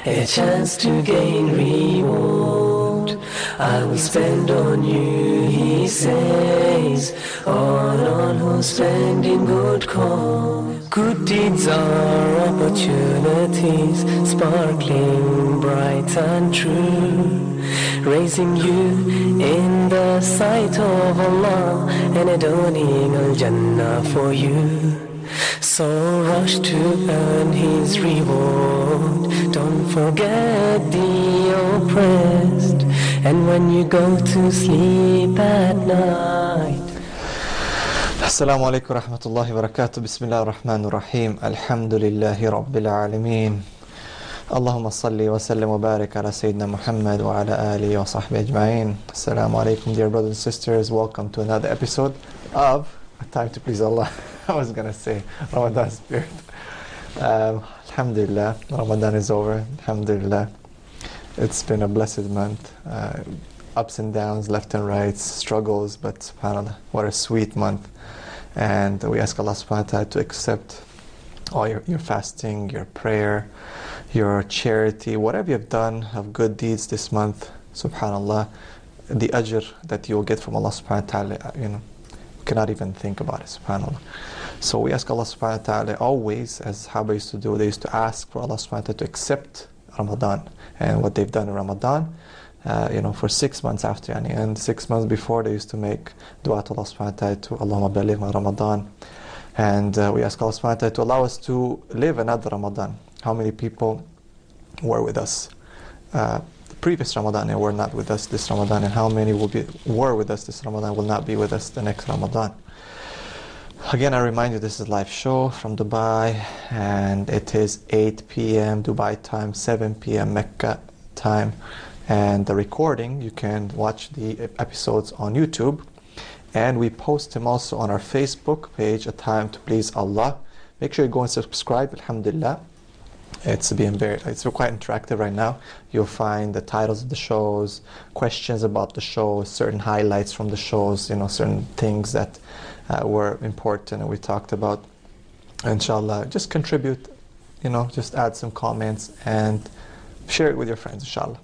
a chance to gain reward. I will spend on you, he says, all who spend in good cause. Good deeds are opportunities, sparkling bright and true, raising you in the sight of Allah and adorning Al-Jannah for you. So rush to earn his reward. Don't forget the oppressed. And when you go to sleep at night. Assalamu alaikum wa rahmatullahi wa barakatuh. Bismillah ar-Rahman ar-Rahim. Alhamdulillahi Rabbil Alameen. Allahumma salli wa sallim wa barik ala Sayyidina Muhammad wa ala alihi wa sahbihi ajma'in. Assalamu alaikum, dear brothers and sisters. Welcome to another episode of A Time to Please Allah. I was going to say Ramadan spirit. Alhamdulillah, Ramadan is over. Alhamdulillah. It's been a blessed month. Ups and downs, left and right, struggles, but subhanAllah, what a sweet month. And we ask Allah subhanahu wa ta'ala to accept all your fasting, your prayer, your charity, whatever you've done of good deeds this month, subhanAllah, the ajr that you'll get from Allah subhanahu wa ta'ala, cannot even think about it, subhanAllah. So we ask Allah subhanahu wa ta'ala always, as Sahaba used to do, they used to ask for Allah subhanahu wa ta'ala to accept Ramadan and what they've done in Ramadan, for 6 months after, and 6 months before they used to make dua to Allah subhanahu wa ta'ala to Allahumma balighna Ramadan. And we ask Allah subhanahu wa ta'ala to allow us to live another Ramadan. How many people were with us the previous Ramadan and were not with us this Ramadan, and how many were with us this Ramadan will not be with us the next Ramadan. Again, I remind you, this is a live show from Dubai, and it is 8 p.m. Dubai time, 7 p.m. Mecca time. And the recording, you can watch the episodes on YouTube, and we post them also on our Facebook page, A Time to Please Allah. Make sure you go and subscribe, alhamdulillah. It's quite interactive right now. You'll find the titles of the shows, questions about the shows, certain highlights from the shows, certain things that were important and we talked about. Inshallah, just contribute, just add some comments and share it with your friends, inshallah.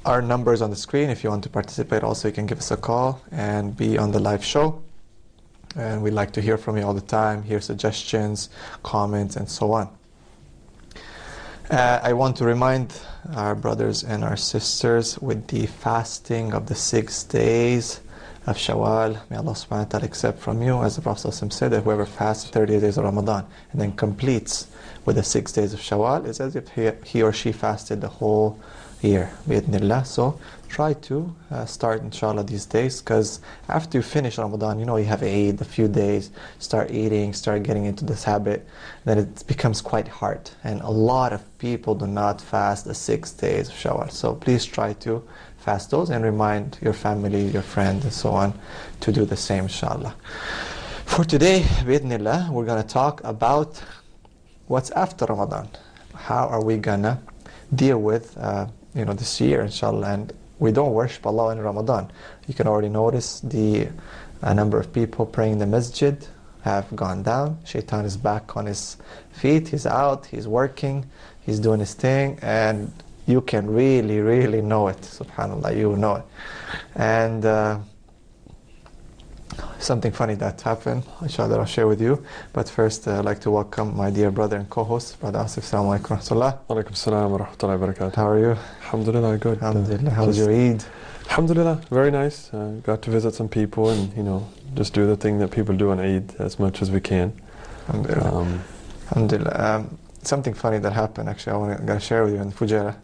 Our number is on the screen. If you want to participate also, you can give us a call and be on the live show. And we'd like to hear from you all the time, hear suggestions, comments, and so on. I want to remind our brothers and our sisters with the fasting of the 6 days of Shawwal. May Allah subhanahu wa ta'ala accept from you, as the Prophet said, that whoever fasts 30 days of Ramadan and then completes with the 6 days of Shawwal is as if he or she fasted the whole year, bi'idhnillah. So try to start inshallah these days, because after you finish Ramadan, you have Eid, a few days, start eating, start getting into this habit, then it becomes quite hard, and a lot of people do not fast the 6 days of Shawwal. So please try to fast those and remind your family, your friends, and so on to do the same, inshallah. For today, bi'idhnillah, we're going to talk about what's after Ramadan. How are we gonna deal with this year, inshallah. And we don't worship Allah in Ramadan. You can already notice the number of people praying in the masjid have gone down. Shaitan is back on his feet, he's out, he's working, he's doing his thing, and you can really, really know it, subhanAllah, you know it. And something funny that happened, inshallah, I'll share with you. But first, I'd like to welcome my dear brother and co-host, Brother Asif. Assalamu alaikum wa rahmatullah. Wa alaikum assalam wa rahmatullahi wa barakatuh. How are you? Alhamdulillah, good. Alhamdulillah. How was your Eid? Alhamdulillah, very nice. Got to visit some people and, just do the thing that people do on Eid as much as we can. Alhamdulillah. Alhamdulillah. Something funny that happened, actually, I'm going to share with you in Fujairah.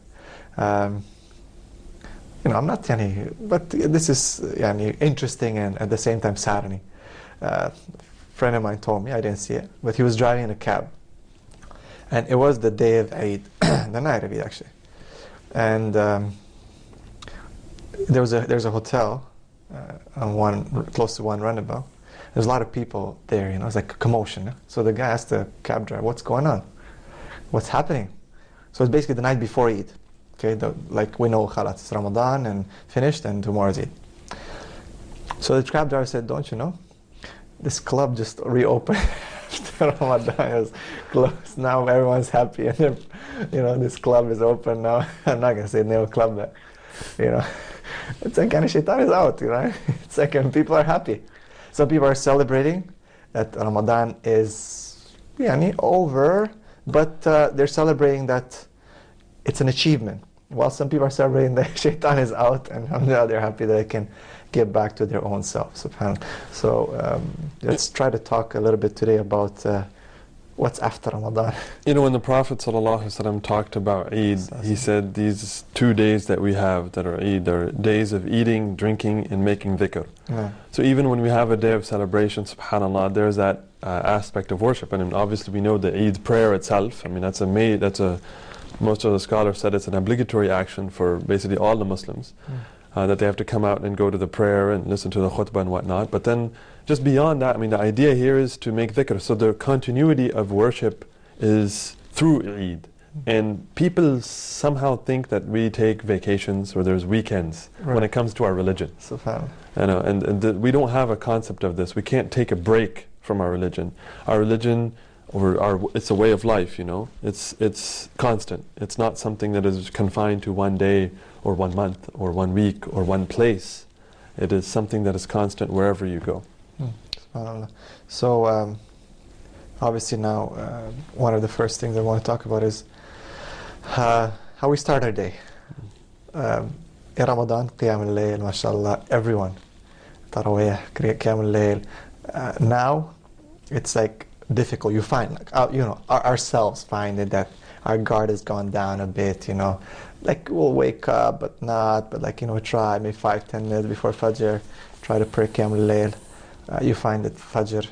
I'm not but this is interesting and at the same time saddening. A friend of mine told me, I didn't see it, but he was driving in a cab, and it was the day of Eid, the night of Eid actually, and there's a hotel close to one roundabout. There's a lot of people there, it's like a commotion. So the guy asked the cab driver, "What's going on? What's happening?" So it's basically the night before Eid. Okay, like we know, khalas, it's Ramadan and finished, and tomorrow's Eid. So the cab driver said, "Don't you know? This club just reopened after Ramadan is closed. Now everyone's happy, and then, this club is open now. I'm not gonna say no club, but it's like kind of shaitan is out. It's like and people are happy. Some people are celebrating that Ramadan is over, but they're celebrating that it's an achievement. While some people are celebrating that shaitan is out, and alhamdulillah, they're happy that they can get back to their own self, subhanAllah. So let's try to talk a little bit today about what's after Ramadan. When the Prophet ﷺ talked about Eid, he said these 2 days that we have that are Eid are days of eating, drinking, and making dhikr. Yeah. So even when we have a day of celebration, subhanAllah, there's that aspect of worship. And obviously we know the Eid prayer itself, most of the scholars said it's an obligatory action for basically all the Muslims, that they have to come out and go to the prayer and listen to the khutbah and whatnot. But then just beyond that, the idea here is to make dhikr. So the continuity of worship is through Eid. And people somehow think that we take vacations or there's weekends when it comes to our religion. And we don't have a concept of this. We can't take a break from our religion. Our religion, it's a way of life, It's constant. It's not something that is confined to one day or 1 month or 1 week or one place. It is something that is constant wherever you go. SubhanAllah. So obviously now one of the first things I want to talk about is how we start our day. In Ramadan, Qiyam al-Layl, mashallah, everyone. Taraweeh, Qiyam al-Layl. Now it's like difficult. You find, ourselves find it that our guard has gone down a bit, like we'll wake up, but not, but try maybe 5-10 minutes before Fajr, try to pray Qiyam al-Layl. You find that Fajr,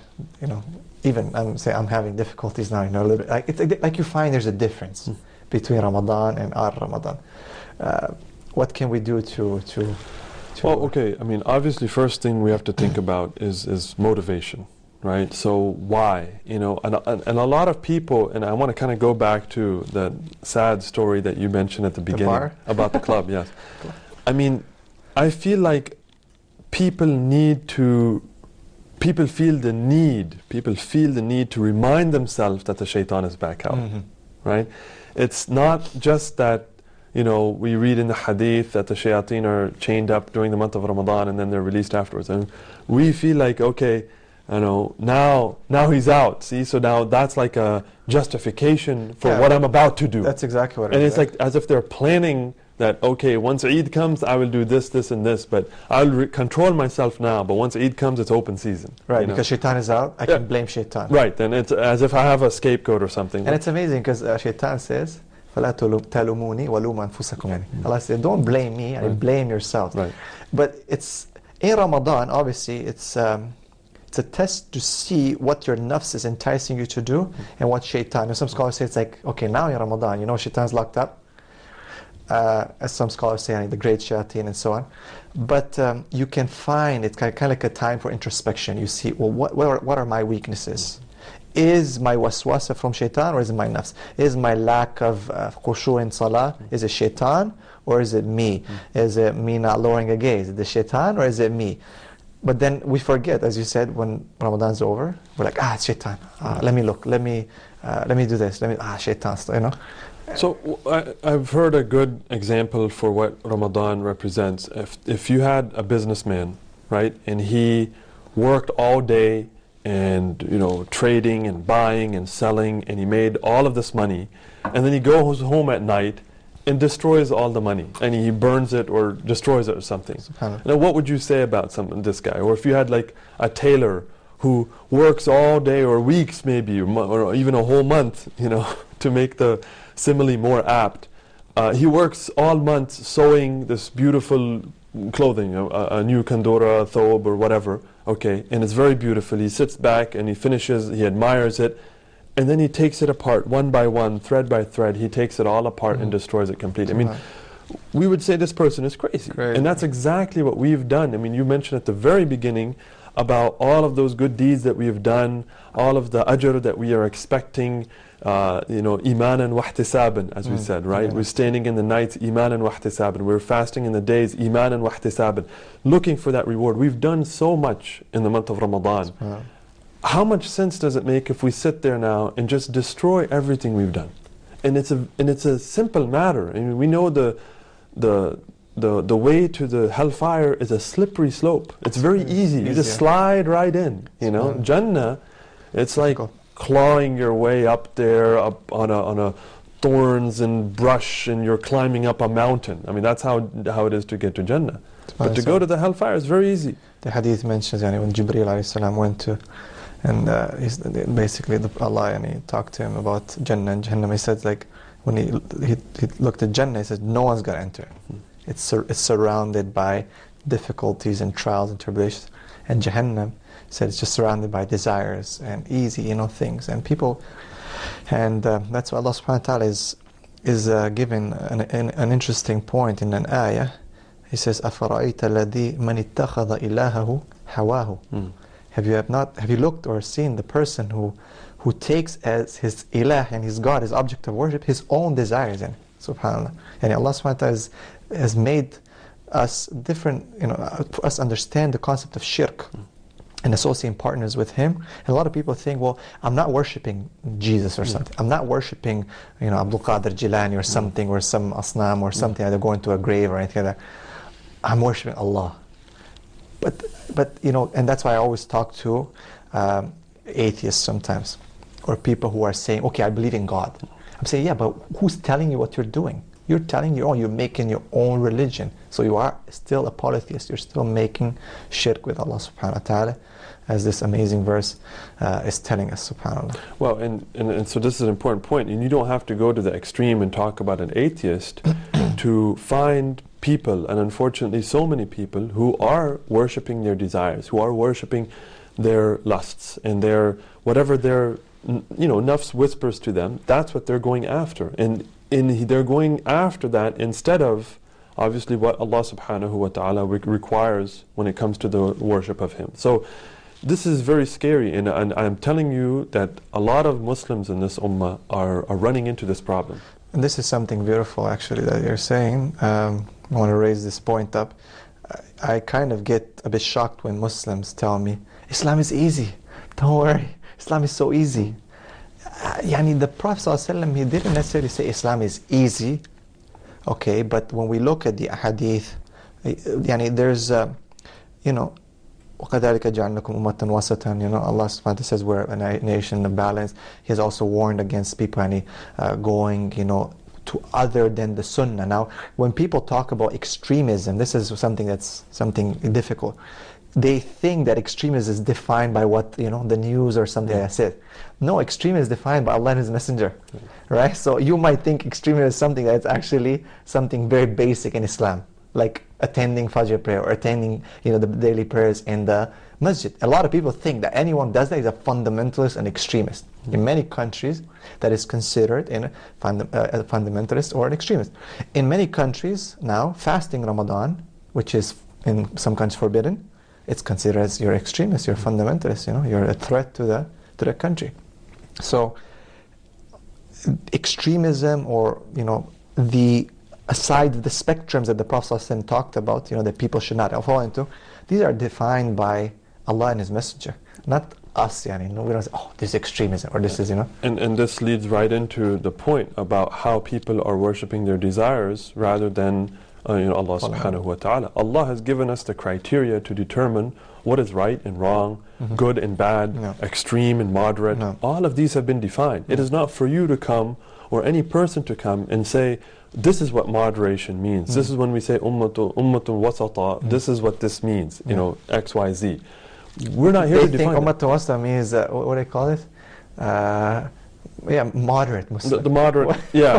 even I'm having difficulties now, a little bit. It's like you find there's a difference between Ramadan and our Ramadan. What can we do to Well, okay. Obviously, first thing we have to think about is motivation. Right, so why? And a lot of people, and I want to kind of go back to the sad story that you mentioned at the beginning about the club. Yes, I feel like people feel the need to remind themselves that the shaitan is back out. Right, it's not just that we read in the hadith that the shayateen are chained up during the month of Ramadan and then they're released afterwards, and we feel like okay. Now he's out. See, so now that's like a justification for what I'm about to do. That's exactly what it is. And it's like as if they're planning that, okay, once Eid comes, I will do this, this, and this, but I'll control myself now, but once Eid comes, it's open season. Right, because shaitan is out, I can blame shaitan. Right, then it's as if I have a scapegoat or something. And it's amazing because shaitan says, فَلَا تَلُمُونِي وَلُومُوا أَنفُسَكُمْ. Allah says, don't blame me, blame yourself. Right. But it's, in Ramadan, obviously, it's a test to see what your nafs is enticing you to do and what shaitan. And some scholars say it's like, okay, now in Ramadan, shaitan's locked up. As some scholars say, the great shayateen and so on. But you can find it's kind of like a time for introspection. You see, well, what are my weaknesses? Is my waswasa from shaitan or is it my nafs? Is my lack of khushu in salah, is it shaitan or is it me? Is it me not lowering a gaze? Is it the shaitan or is it me? But then we forget, as you said, when Ramadan's over, we're like, it's shaitan. Let me look. Let me do this. Shaitan. So I've heard a good example for what Ramadan represents. If you had a businessman, right, and he worked all day and trading and buying and selling, and he made all of this money, and then he goes home at night and destroys all the money, and he burns it or destroys it or something. Now, what would you say about this guy? Or if you had like a tailor who works all day or weeks maybe, or even a whole month, to make the simile more apt. He works all month sewing this beautiful clothing, a new kandora, thobe, or whatever, okay, and it's very beautiful. He sits back and he finishes, he admires it, and then he takes it apart one by one, thread by thread. He takes it all apart and destroys it completely. We would say this person is crazy. And that's exactly what we've done. You mentioned at the very beginning about all of those good deeds that we have done, all of the ajr that we are expecting, imanan wa ihtisaban, as we said, right? Yeah. We're standing in the nights, imanan wa ihtisaban. We're fasting in the days, imanan wa ihtisaban, looking for that reward. We've done so much in the month of Ramadan. how much sense does it make if we sit there now and just destroy everything we've done? And it's a simple matter. I mean, we know the way to the hellfire is a slippery slope. It's very easy. You just slide right in. You know, Jannah, it's like clawing your way up there, up on a thorns and brush, and you're climbing up a mountain. I mean, that's how it is to get to Jannah. But to go to the hellfire is very easy. The hadith mentions when Jibreel alayhi salam went to, and basically Allah talked to him about Jannah and Jahannam. He said, like, when he looked at Jannah, he said, no one's going to enter. It's surrounded by difficulties and trials and tribulations. And Jahannam, he said, it's just surrounded by desires and easy, things and people. And that's why Allah subhanahu wa ta'ala is giving an interesting point in an ayah. He says, أَفَرَأَيْتَ الَّذِي مَنِ اتَّخَذَ إِلَهَهُ هَوَاهُ. Have you looked or seen the person who takes as his ilah and his God, his object of worship, his own desires? And subhanAllah. And Allah subhanahu wa ta'ala has made us different, us understand the concept of shirk and associating partners with him. And a lot of people think, well, I'm not worshipping Jesus or something. I'm not worshipping, Abdul Qadir Jilani or something, or some asnam or something, either going to a grave or anything like that. I'm worshipping Allah. But and that's why I always talk to atheists sometimes, or people who are saying, okay, I believe in God. I'm saying, yeah, but who's telling you what you're doing? You're telling you're making your own religion. So you are still a polytheist. You're still making shirk with Allah subhanahu wa ta'ala, as this amazing verse is telling us, subhanAllah. Well, and so this is an important point, and you don't have to go to the extreme and talk about an atheist to find people, and unfortunately so many people, who are worshipping their desires, who are worshipping their lusts, and whatever their nafs whispers to them, that's what they're going after. And they're going after that instead of, obviously, what Allah subhanahu wa ta'ala requires when it comes to the worship of Him. So this is very scary, and I'm telling you that a lot of Muslims in this ummah are running into this problem. And this is something beautiful, actually, that you're saying. I want to raise this point up. I kind of get a bit shocked when Muslims tell me, Islam is easy. Don't worry, Islam is so easy. The Prophet ﷺ, he didn't necessarily say Islam is easy. Okay, but when we look at the hadith, there's, وَكَذَلِكَ جَعَلْنَكُمْ أُمَّةً وَسَطًا. Allah subhanahu wa ta'ala says we're a nation of balance. He has also warned against people going, to other than the sunnah. Now, when people talk about extremism, this is something difficult. They think that extremism is defined by what, the news or something like that says. No, extremism is defined by Allah and His Messenger, right? So you might think extremism is something that's actually something very basic in Islam, like attending Fajr prayer or attending, the daily prayers in the masjid. A lot of people think that anyone does that is a fundamentalist and extremist. In many countries, that is considered a fundamentalist or an extremist. In many countries now, fasting Ramadan, which is in some countries forbidden, it's considered as you're extremist, you're fundamentalist, you're a threat to the country. So extremism, or aside the spectrums that the Prophet ﷺ talked about, that people should not fall into, these are defined by Allah and His Messenger, not us. We don't say, oh, this is extremism, or this is, And this leads right into the point about how people are worshipping their desires rather than Allah subhanahu wa ta'ala. Allah has given us the criteria to determine what is right and wrong, good and bad, extreme and moderate. All of these have been defined. It is not for you to come, or any person to come and say, this is what moderation means. This is when we say ummatun wasata, this is what this means, X, Y, Z. We're not here to define it. They think ummatun wasata means, what do they call it? Moderate Muslim. The moderate,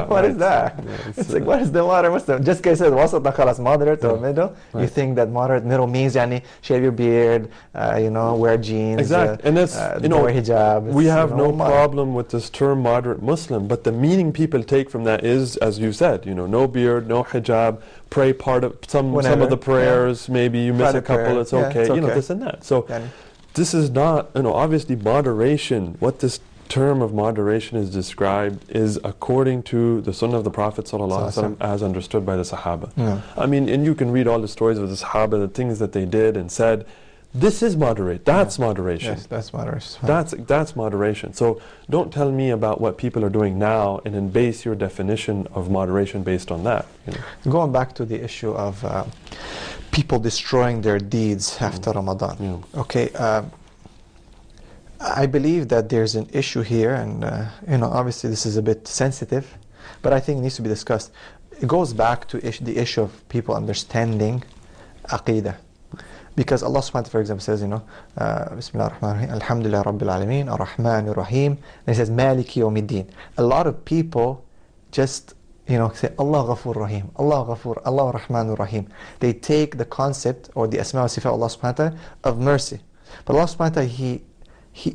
What is that? It's like, what is the moderate Muslim? Just because it says wasat, khalas, moderate or middle, you think that moderate middle means shave your beard, wear jeans, exactly. And that's, wear hijab. We have no problem with this term moderate Muslim, but the meaning people take from that is, as you said, no beard, no hijab, pray part of some of the prayers, maybe you miss a couple, it's okay, this and that. So this is not, obviously moderation, what this term of moderation is described is according to the sunnah of the Prophet ﷺ as understood by the Sahaba. I mean, and you can read all the stories of the Sahaba, the things that they did and said. This is moderate. That's moderation. Yes, that's moderation. That's moderation. So don't tell me about what people are doing now and then base your definition of moderation based on that. You know? Going back to the issue of people destroying their deeds after Ramadan. Yeah. Okay, I believe that there's an issue here, and obviously this is a bit sensitive, but I think it needs to be discussed. It goes back to the issue of people understanding Aqidah. Because Allah subhanahu wa ta'ala, for example, says, Bismillah ar-Rahman ar-Rahim, Alhamdulillah Rabbil Alameen, Ar-Rahman ar-Rahim, and He says, Maliki Yawmiddin. A lot of people just, say, Allah Ghafur Rahim, Allah Ghafur, Allah Rahman ar-Rahim. They take the concept or the Asma wa Sifat of Allah subhanahu wa ta'ala of mercy. But Allah subhanahu wa ta'ala, He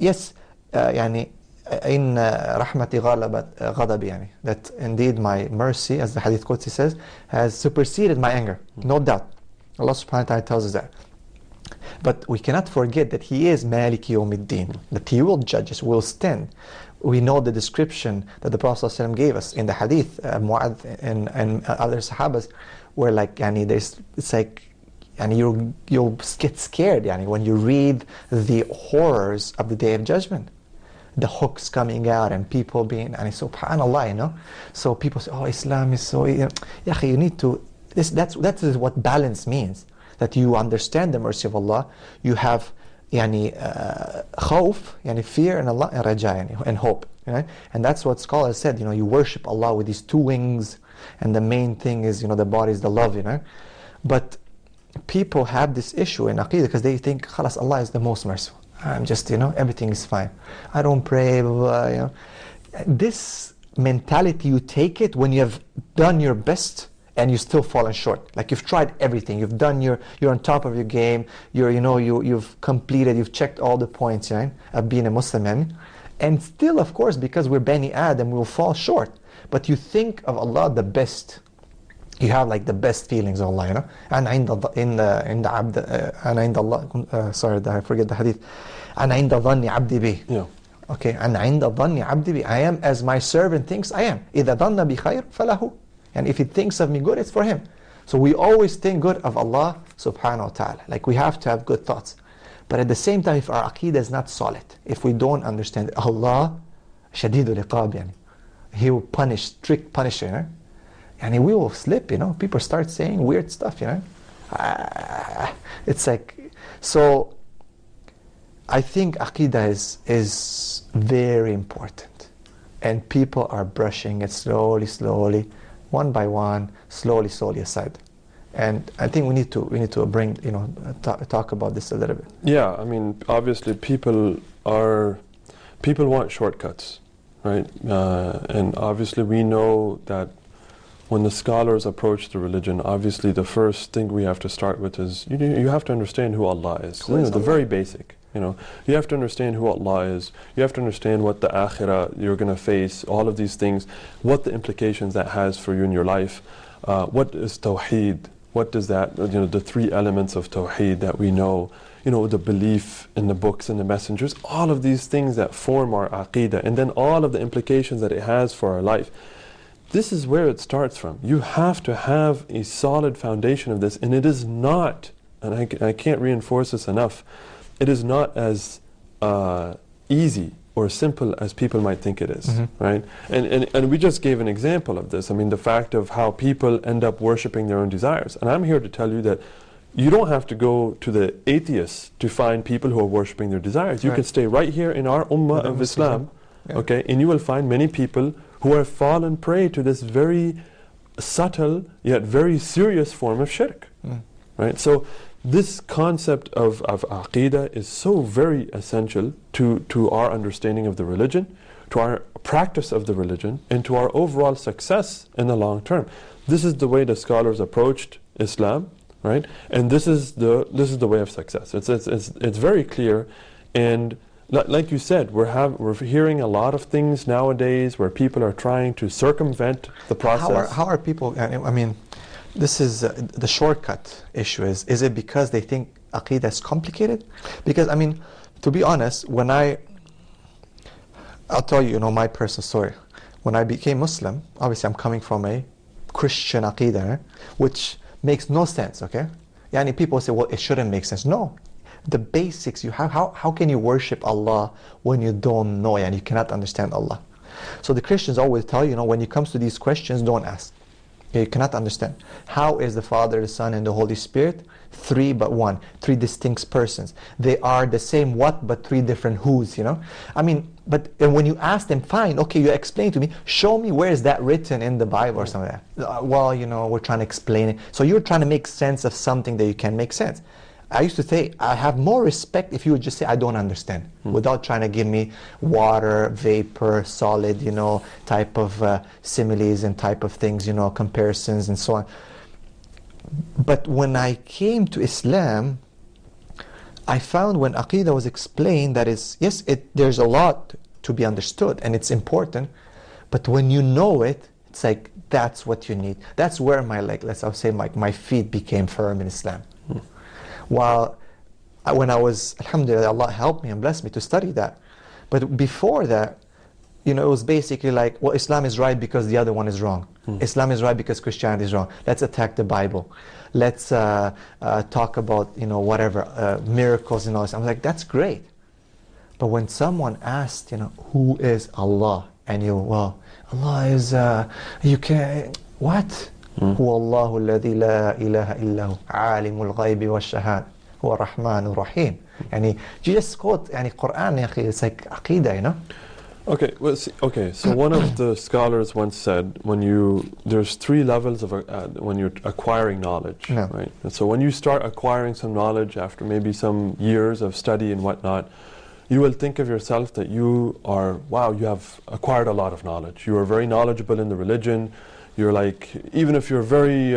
yes, in rahmati ghadabi, that indeed my mercy, as the Hadith Qudsi says, has superseded my anger. No doubt. Allah subhanahu wa ta'ala tells us that. But we cannot forget that He is Maliki Yawmiddin, that He will judge us, will stand. We know the description that the Prophet ﷺ gave us in the Hadith, Mu'adh and other Sahabas, where it's like, you'll get scared when you read the horrors of the Day of Judgment. The hooks coming out and people being, subhanallah, So people say, oh, Islam is so, you need to, that's what balance means. That you understand the mercy of Allah, you have khawf, fear in Allah, and raja, and hope. And that's what scholars said, you worship Allah with these two wings, and the main thing is, the body is the love, But people have this issue in Aqidah because they think, khalas, Allah is the most merciful. I'm just, everything is fine. I don't pray, blah, blah, This mentality, you take it when you have done your best, and you still fallen short. Like you've tried everything. You've done you're on top of your game. You've completed. You've checked all the points, of being a Muslim. And still, of course, because we're Bani Adam, we will fall short. But you think of Allah the best. You have the best feelings of Allah, And I forget the hadith. And عند ظن عبدي بي. Yeah. Okay. And عند ظن عبدي بي. I am as my servant thinks I am. إذا ظن بخير فله. And if He thinks of me good, it's for Him. So we always think good of Allah subhanahu wa ta'ala. We have to have good thoughts. But at the same time, if our aqidah is not solid, if we don't understand Allah, shadidul iqab, He will punish, strict punisher, and we will slip, People start saying weird stuff, It's so I think aqidah is very important. And people are brushing it slowly, one by one, slowly aside. And I think we need to bring, talk about this a little bit. Yeah, obviously people want shortcuts, right? And obviously we know that when the scholars approach the religion, obviously the first thing we have to start with is you have to understand who Allah is. The very basic. You have to understand who Allah is. You have to understand what the akhirah you're going to face, all of these things, what the implications that has for you in your life. What is tawheed? What does that, the three elements of tawheed that we know, the belief in the books and the messengers, all of these things that form our aqidah, and then all of the implications that it has for our life. This is where it starts from. You have to have a solid foundation of this, and it is not, and I can't reinforce this enough, it is not as easy or simple as people might think it is, right? And we just gave an example of this. The fact of how people end up worshipping their own desires. And I'm here to tell you that you don't have to go to the atheists to find people who are worshipping their desires. You can stay right here in our ummah of Islam, okay? And you will find many people who have fallen prey to this very subtle yet very serious form of shirk, right? So this concept of aqidah is so very essential to our understanding of the religion, to our practice of the religion, and to our overall success in the long term. This is the way the scholars approached Islam, right? And this is the way of success. It's very clear, and like you said, we're hearing a lot of things nowadays where people are trying to circumvent the process. How are people? This is the shortcut issue. Is it because they think aqidah is complicated? Because to be honest, I'll tell you, my personal story. When I became Muslim, obviously I'm coming from a Christian aqidah, which makes no sense. Okay, people say, well, it shouldn't make sense. No, the basics. How can you worship Allah when you don't know and you cannot understand Allah? So the Christians always tell you, when it comes to these questions, don't ask. You cannot understand. How is the Father, the Son, and the Holy Spirit? Three but one. Three distinct persons. They are the same what, but three different who's, But when you ask them, fine, okay, you explain to me, show me where is that written in the Bible or something like that. We're trying to explain it. So you're trying to make sense of something that you can make sense. I used to say, I have more respect if you would just say, I don't understand, without trying to give me water, vapor, solid, type of similes and type of things, comparisons and so on. But when I came to Islam, I found when Aqidah was explained, that is, yes, there's a lot to be understood and it's important, but when you know it, it's like, that's what you need. That's where my feet became firm in Islam. While when I was, alhamdulillah, Allah helped me and blessed me to study that. But before that, it was basically like, well, Islam is right because the other one is wrong. Islam is right because Christianity is wrong. Let's attack the Bible. Let's talk about, whatever, miracles and all this. I'm like, that's great. But when someone asked, who is Allah? And Allah is, you can, what? هو الله الذي لا إله إلا هو عالم الغيب والشهادة هو الرحمن الرحيم. You just quote Quran, it's like Aqidah, Okay, so one of the scholars once said, there's three levels of when you're acquiring knowledge, right? And so when you start acquiring some knowledge after maybe some years of study and whatnot, you will think of yourself that you have acquired a lot of knowledge. You are very knowledgeable in the religion. You're like, even if you're very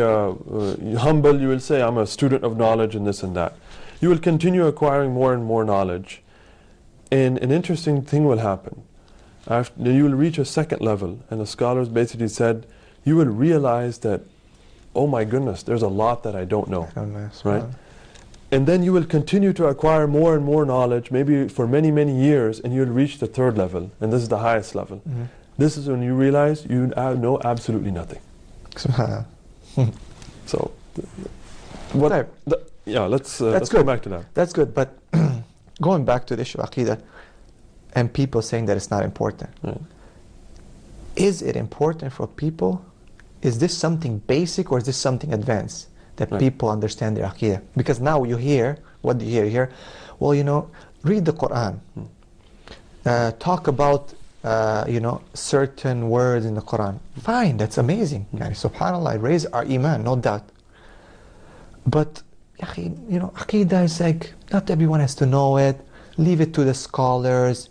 humble, you will say, I'm a student of knowledge and this and that. You will continue acquiring more and more knowledge. And an interesting thing will happen. You will reach a second level, and the scholars basically said, you will realize that, oh my goodness, there's a lot that I don't know. Right? And then you will continue to acquire more and more knowledge, maybe for many, many years, and you'll reach the third level, and this is the highest level. This is when you realize you know absolutely nothing. So, let's go back to that. That's good, but going back to the issue of Aqidah, and people saying that it's not important. Right. Is it important for people? Is this something basic or is this something advanced that people understand their Aqidah? Because now you hear, what do you hear? You hear, read the Quran. Talk about certain words in the Quran. Fine, that's amazing. Subhanallah, raise our iman, no doubt. But Aqidah is like, not everyone has to know it. Leave it to the scholars.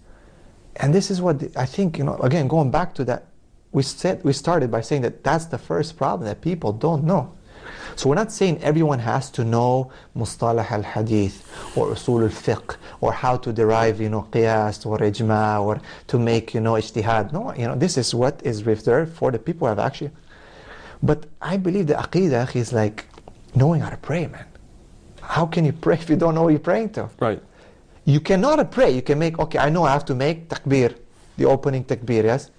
And this is what I think, again, going back to that, we started by saying that that's the first problem, that people don't know. So we're not saying everyone has to know mustalah al-hadith or usul al-fiqh or how to derive, qiyas or ijma or to make, ijtihad. No, this is what is reserved for the people who have actually. But I believe the Aqidah is like knowing how to pray, man. How can you pray if you don't know who you're praying to? Right. You cannot pray. You can make, I know I have to make takbir, the opening takbir, yes?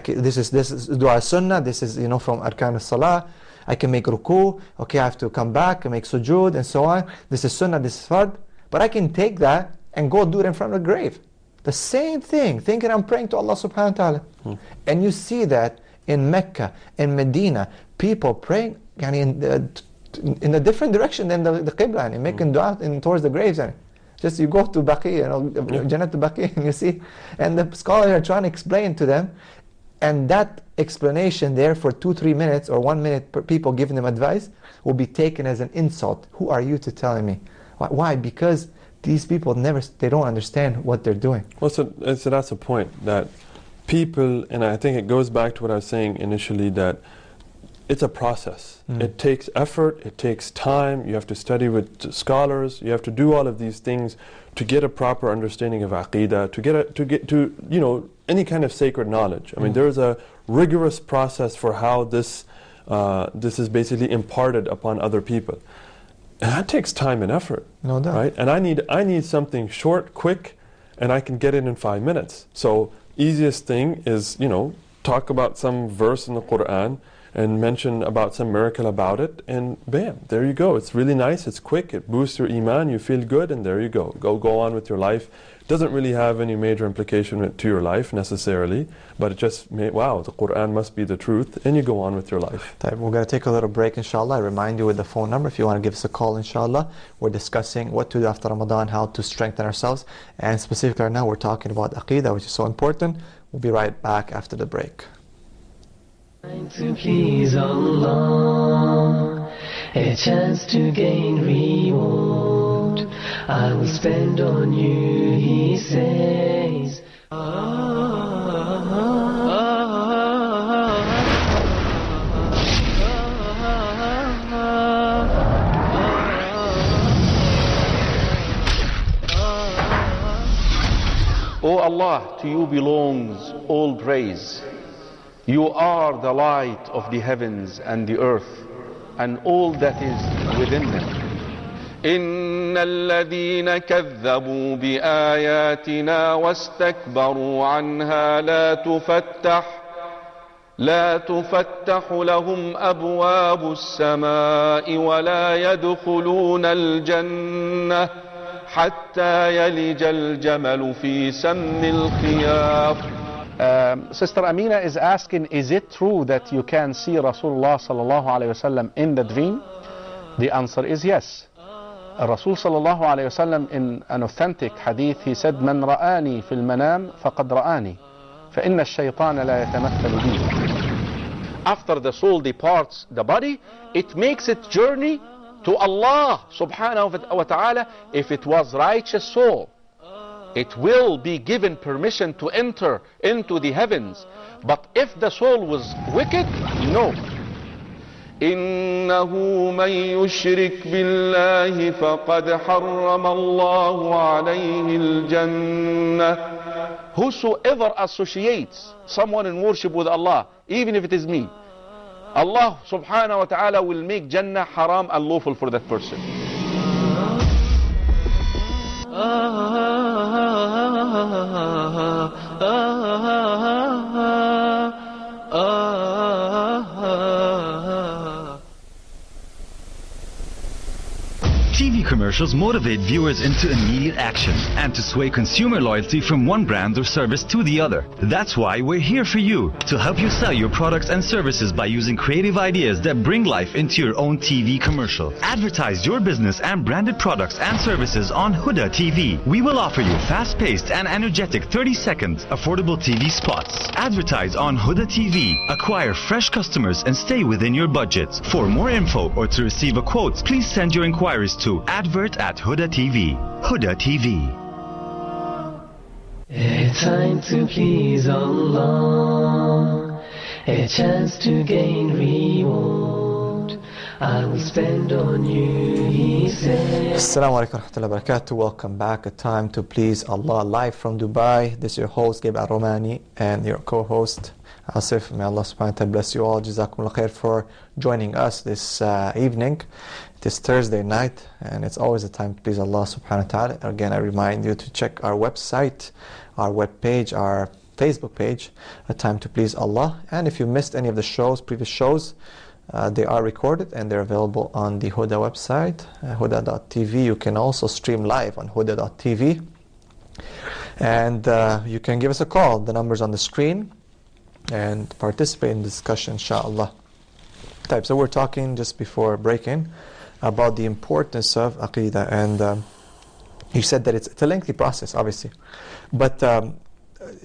This is dua sunnah, this is, from arkan al-salah. I can make ruku, I have to come back and make sujood and so on. This is sunnah, this is fard. But I can take that and go do it in front of the grave. The same thing, thinking I'm praying to Allah subhanahu wa ta'ala. And you see that in Mecca, in Medina, people praying in a different direction than the Qibla, and making dua towards the graves. Just you go to Baqi, Jannat Baqi, and you see, and the scholars are trying to explain to them, and that explanation there for 2-3 minutes or 1 minute per people giving them advice will be taken as an insult. Who are you to tell me? Why? Because these people they don't understand what they're doing. Well, so that's the point, that people, and I think it goes back to what I was saying initially, that it's a process. It takes effort, it takes time, you have to study with scholars, you have to do all of these things to get a proper understanding of Aqidah, to get to any kind of sacred knowledge. I mean, there's a rigorous process for how this is basically imparted upon other people. And that takes time and effort. No doubt. Right? And I need something short, quick, and I can get it in 5 minutes. So easiest thing is, talk about some verse in the Quran, and mention about some miracle about it, and bam, there you go. It's really nice, it's quick, it boosts your iman, you feel good, and there you go. Go on with your life. Doesn't really have any major implication to your life necessarily, but it just wow, the Quran must be the truth, and you go on with your life. We're going to take a little break, inshallah. I remind you with the phone number if you want to give us a call, inshallah. We're discussing what to do after Ramadan, how to strengthen ourselves, and specifically right now we're talking about Aqeedah, which is so important. We'll be right back after the break. To please Allah, a chance to gain reward, I will spend on you, he says. O Allah, to you belongs all praise. You are the light of the heavens and the earth and all that is within them. إن الذين كذبوا بآياتنا واستكبروا عنها لا تفتح لهم أبواب السماء ولا يدخلون الجنة حتى يلج الجمل في سم الخياط. Sister Amina is asking, is it true that you can see Rasulullah sallallahu alayhi wasallam in the dream? The answer is yes. Rasul sallallahu alayhi wasallam in an authentic hadith, he said, من رآني في المنام فقد رآني فإن الشيطان لا يتمثل بي. After the soul departs the body, it makes its journey to Allah subhanahu wa ta'ala. If it was righteous soul, it will be given permission to enter into the heavens. But if the soul was wicked, no. إنه من يشرك بالله فقد حرم الله عليه الجنة. Whosoever associates someone in worship with Allah, even if it is me, Allah subhanahu wa ta'ala will make Jannah haram and lawful for that person. TV commercials motivate viewers into immediate action and to sway consumer loyalty from one brand or service to the other. That's why we're here for you, to help you sell your products and services by using creative ideas that bring life into your own TV commercial. Advertise your business and branded products and services on Huda TV. We will offer you fast-paced and energetic 30-second affordable TV spots. Advertise on Huda TV, acquire fresh customers and stay within your budget. For more info or to receive a quote, please send your inquiries to advert@Huda TV. Huda TV. A time to please Allah, a chance to gain reward, I will spend on you, he says. Assalamu alaikum wa rahmatullahi wa barakatuh. Welcome back. A time to please Allah, live from Dubai. This is your host Gabriel Al-Romaani and your co-host Asif. May Allah subhanahu wa ta'ala bless you all. Jazakumullah khair for joining us this evening. It is Thursday night and it's always a time to please Allah subhanahu wa ta'ala. Again, I remind you to check our website, our webpage, our Facebook page, A Time to Please Allah. And if you missed any of the shows, previous shows, they are recorded and they're available on the Huda website, huda.tv. You can also stream live on huda.tv. And you can give us a call. The number's on the screen and participate in the discussion, inshallah. So we're talking just before break-in about the importance of Aqeedah. And you said that it's a lengthy process, obviously. But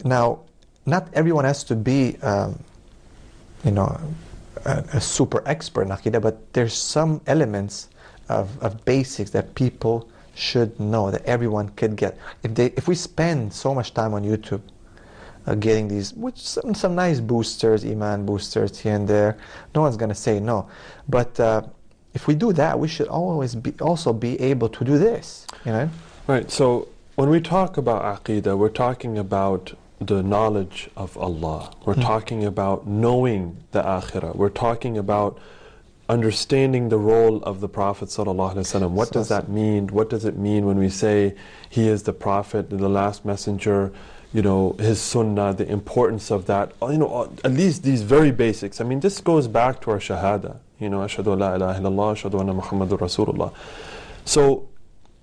now, not everyone has to be, a super expert in Aqeedah, but there's some elements of basics that people should know, that everyone could get. If we spend so much time on YouTube getting these, some nice boosters, iman boosters here and there, no one's going to say no. But if we do that, we should always also be able to do this, Right, so when we talk about Aqeedah, we're talking about the knowledge of Allah. We're talking about knowing the Akhirah. We're talking about understanding the role of the Prophet ﷺ. What does that mean? What does it mean when we say he is the Prophet, the last messenger? his sunnah, the importance of that, at least these very basics. I mean, this goes back to our shahada, ashhadu an la ilaha illallah, ashhadu anna Muhammadur Rasulullah. So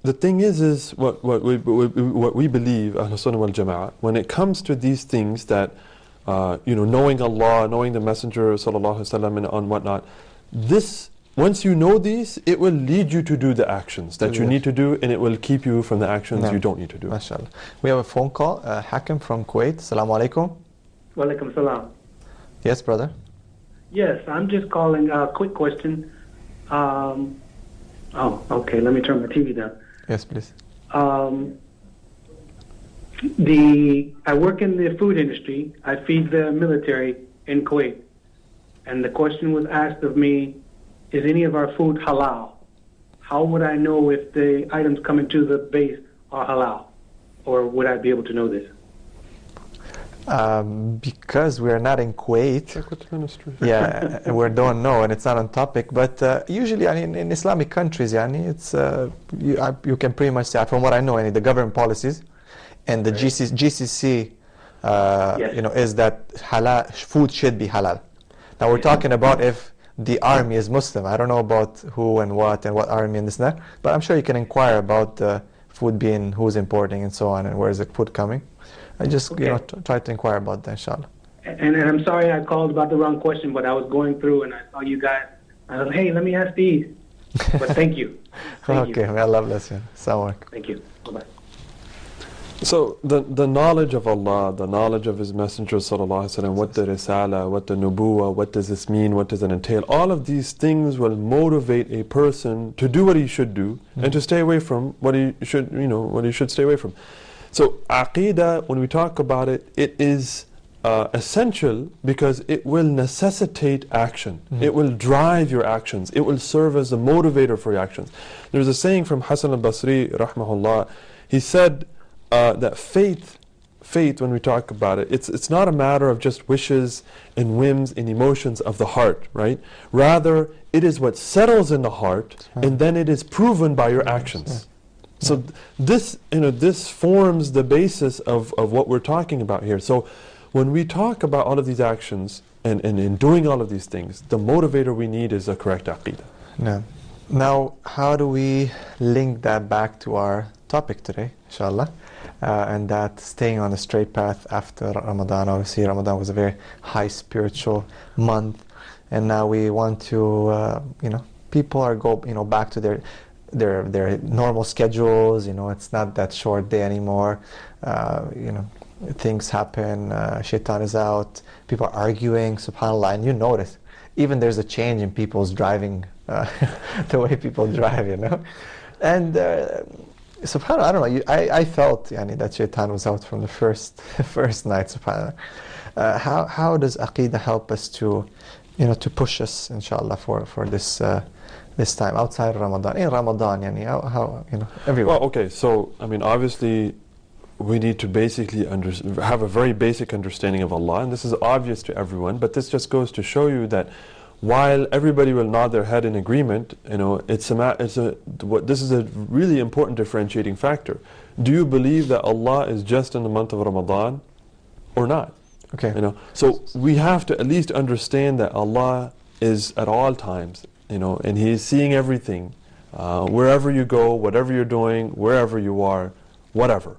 the thing is what we believe, Ahlus Sunnah wal Jama'ah, when it comes to these things that, knowing Allah, knowing the Messenger sallallahu alaihi wasallam and whatnot, this, once you know these, it will lead you to do the actions that you need to do, and it will keep you from the actions you don't need to do. MashaAllah. We have a phone call, Hakim from Kuwait. Assalamu alaikum. Wa alaikum salam. Yes, brother. Yes, I'm just calling a quick question. Okay, let me turn my TV down. Yes, please. I work in the food industry. I feed the military in Kuwait. And the question was asked of me, is any of our food halal? How would I know if the items coming to the base are halal? Or would I be able to know this? Because we're not in Kuwait. Check with the ministry. Yeah, we don't know, and it's not on topic. But usually, in Islamic countries, it's you can pretty much say, from what I know, the government policies and the GCC, is that halal food should be halal. Now we're talking about if the army is Muslim. I don't know about who and what army and this and that, but I'm sure you can inquire about the food being who's importing and so on, and where is the food coming. I just try to inquire about that, inshallah. And I'm sorry I called about the wrong question, but I was going through and I saw you guys. I was like, hey, let me ask these. But thank you. Thank you. May Allah bless you. Assalamu alaikum. Thank you. Bye-bye. So the knowledge of Allah, the knowledge of His Messenger sallallahu alaihi wasallam, what the risala, what the nubuwa, what does this mean, what does it entail, all of these things will motivate a person to do what he should do and to stay away from what he should stay away from. So aqeedah, when we talk about it, it is essential because it will necessitate action. It will drive your actions. It will serve as a motivator for your actions. There's a saying from Hasan al-Basri rahmahullah. He said that faith, when we talk about it, it's not a matter of just wishes and whims and emotions of the heart, right? Rather, it is what settles in the heart, and then it is proven by your actions. So this forms the basis of what we're talking about here. So when we talk about all of these actions and in doing all of these things, the motivator we need is a correct aqeedah. No. Now, how do we link that back to our topic today, inshallah? And that staying on the straight path after Ramadan. Obviously, Ramadan was a very high spiritual month, and now we want to, people are back to their normal schedules. It's not that short day anymore. Things happen. Shaitan is out. People are arguing. Subhanallah, and you notice even there's a change in people's driving, the way people drive. And subhanAllah, I don't know. I felt that Shaitan was out from the first night. Subhanallah. How does aqeedah help us to push us, inshallah, for this this time outside Ramadan, in Ramadan, how everywhere? Well, okay. So obviously, we need to basically have a very basic understanding of Allah, and this is obvious to everyone. But this just goes to show you that while everybody will nod their head in agreement, this is a really important differentiating factor. Do you believe that Allah is just in the month of Ramadan, or not? Okay. So we have to at least understand that Allah is at all times, and He is seeing everything, wherever you go, whatever you're doing, wherever you are, whatever.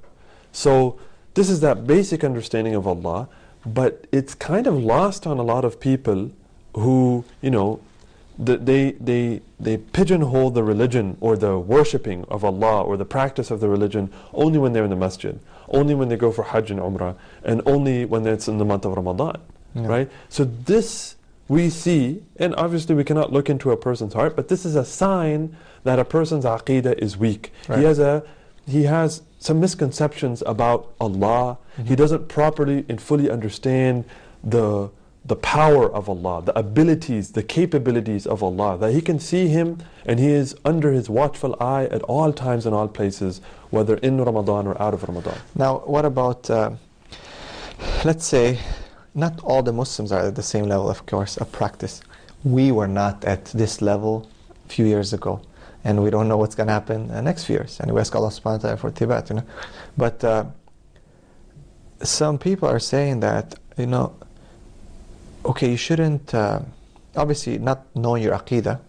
So this is that basic understanding of Allah, but it's kind of lost on a lot of people who, they pigeonhole the religion or the worshipping of Allah or the practice of the religion only when they're in the masjid, only when they go for Hajj and Umrah, and only when it's in the month of Ramadan, right? So this we see, and obviously we cannot look into a person's heart, but this is a sign that a person's aqeedah is weak. Right. He has some misconceptions about Allah. He doesn't properly and fully understand the power of Allah, the abilities, the capabilities of Allah, that he can see Him and he is under His watchful eye at all times and all places, whether in Ramadan or out of Ramadan. Now, what about, let's say, not all the Muslims are at the same level, of course, of practice. We were not at this level a few years ago, and we don't know what's going to happen next few years. And we ask Allah subhanahu wa ta'ala for Tibet, But some people are saying that, okay, you shouldn't, obviously not knowing your aqidah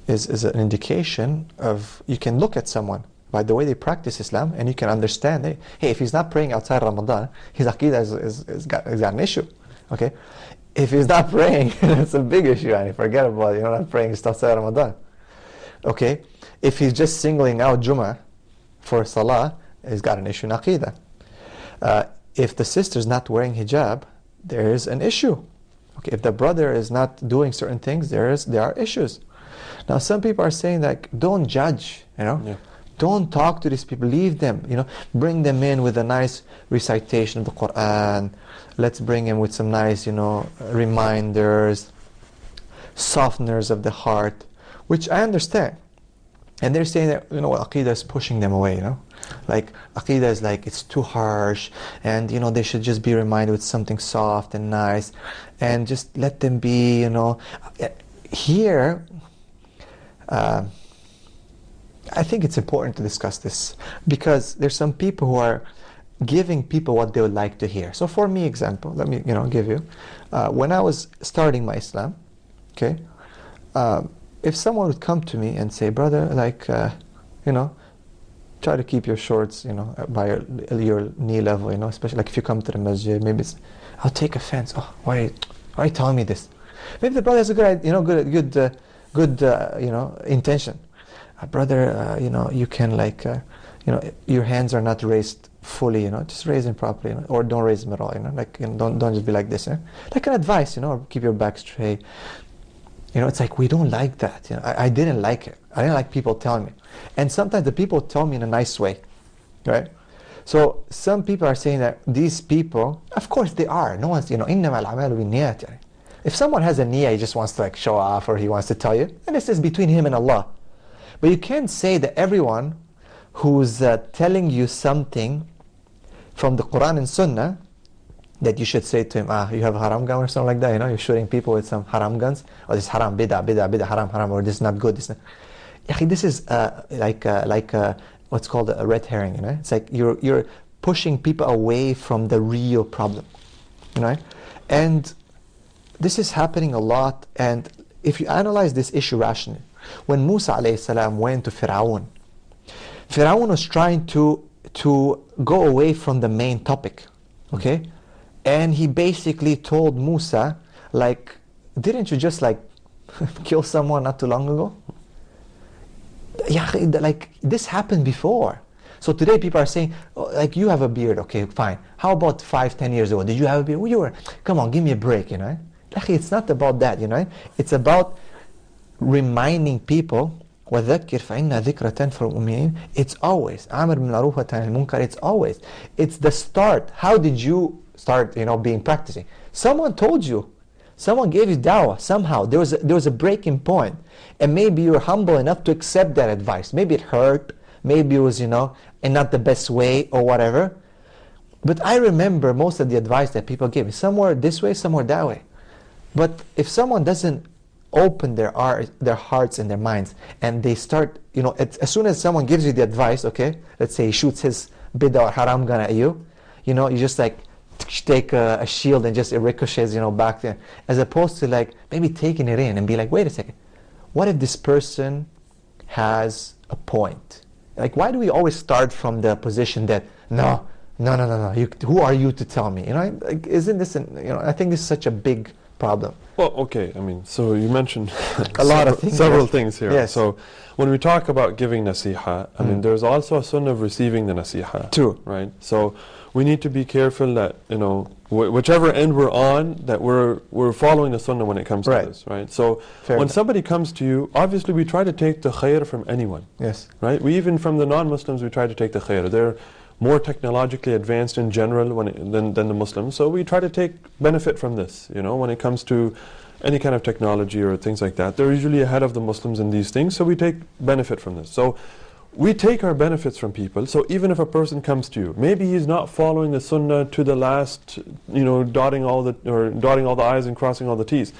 is an indication of, you can look at someone by the way they practice Islam, and you can understand, hey, if he's not praying outside Ramadan, his aqidah is got an issue, okay? If he's not praying, it's a big issue, and forget about it, not praying outside Ramadan, okay? If he's just singling out Jummah for Salah, he's got an issue in aqidah. If the sister's not wearing hijab, there is an issue. Okay, if the brother is not doing certain things, there are issues. Now, some people are saying that don't judge, Don't talk to these people, leave them, bring them in with a nice recitation of the Quran. Let's bring them with some nice, reminders, softeners of the heart, which I understand. And they're saying that, Aqidah is pushing them away, Like, Aqidah is like, it's too harsh, and, they should just be reminded with something soft and nice, and just let them be, Here, I think it's important to discuss this, because there's some people who are giving people what they would like to hear. So for me, example, let me, give you. When I was starting my Islam, okay, if someone would come to me and say, brother, like, try to keep your shorts, by your knee level, especially like if you come to the masjid, maybe I'll take offense. Oh, why are you telling me this? Maybe the brother has a good intention. Brother, you can like, your hands are not raised fully, just raise them properly, or don't raise them at all, like, don't just be like this, like an advice, or keep your back straight. It's like, we don't like that. I didn't like it. I didn't like people telling me. And sometimes the people tell me in a nice way, right? So some people are saying that these people, of course they are. No one's, إِنَّمَا الْأَعْمَالُ بِالنِّيَّاتِ. If someone has a niyyah, he just wants to like show off, or he wants to tell you, and this is between him and Allah. But you can't say that everyone who's telling you something from the Quran and Sunnah, that you should say to him, you have a haram gun or something like that, you're shooting people with some haram guns, or this haram, bid'ah, haram, or this is not good, this is like what's called a red herring, It's like you're pushing people away from the real problem, And this is happening a lot, and if you analyze this issue rationally, when Musa alayhi salam went to Fir'aun was trying to go away from the main topic, okay? And he basically told Musa, like, didn't you just like kill someone not too long ago? Yeah, like this happened before. So today people are saying, like, you have a beard, okay, fine. How about 5-10 years ago? Did you have a beard? Come on, give me a break, It's not about that, It's about reminding people, وَذَكِّرْ فَإِنَّ ذِكْرَ تَنْفَعُ الْمُؤْمِنِينَ. It's always أَمْرُ بِالْمَعْرُوفِ وَنَهْيُ عَنِ الْمُنكَرِ. It's always. It's the start. How did you start, being practicing? Someone told you. Someone gave you dawah. Somehow there was a breaking point, and maybe you were humble enough to accept that advice. Maybe it hurt. Maybe it was, in not the best way or whatever. But I remember most of the advice that people gave me. Somewhere this way, somewhere that way. But if someone doesn't open their hearts and their minds, and they start, as soon as someone gives you the advice, okay, let's say he shoots his bid'ah or haram gun at you, you just like take a shield and just it ricochets, back there, as opposed to like maybe taking it in and be like, wait a second, what if this person has a point? Like, why do we always start from the position that no, who are you to tell me? Like, isn't this I think this is such a big problem. Well, okay, so you mentioned a lot of things, several things here. Yes. So when we talk about giving nasiha, there's also a sunnah of receiving the nasiha. True. Right? So we need to be careful that, whichever end we're on, that we're following the sunnah when it comes to this, right? So when somebody comes to you, obviously we try to take the khair from anyone. Yes. Right? We even from the non-Muslims, we try to take the khair. They're more technologically advanced in general than the Muslims. So we try to take benefit from this, when it comes to any kind of technology or things like that. They're usually ahead of the Muslims in these things, so we take benefit from this. So we take our benefits from people. So even if a person comes to you, maybe he's not following the sunnah to the last, dotting all the I's and crossing all the T's.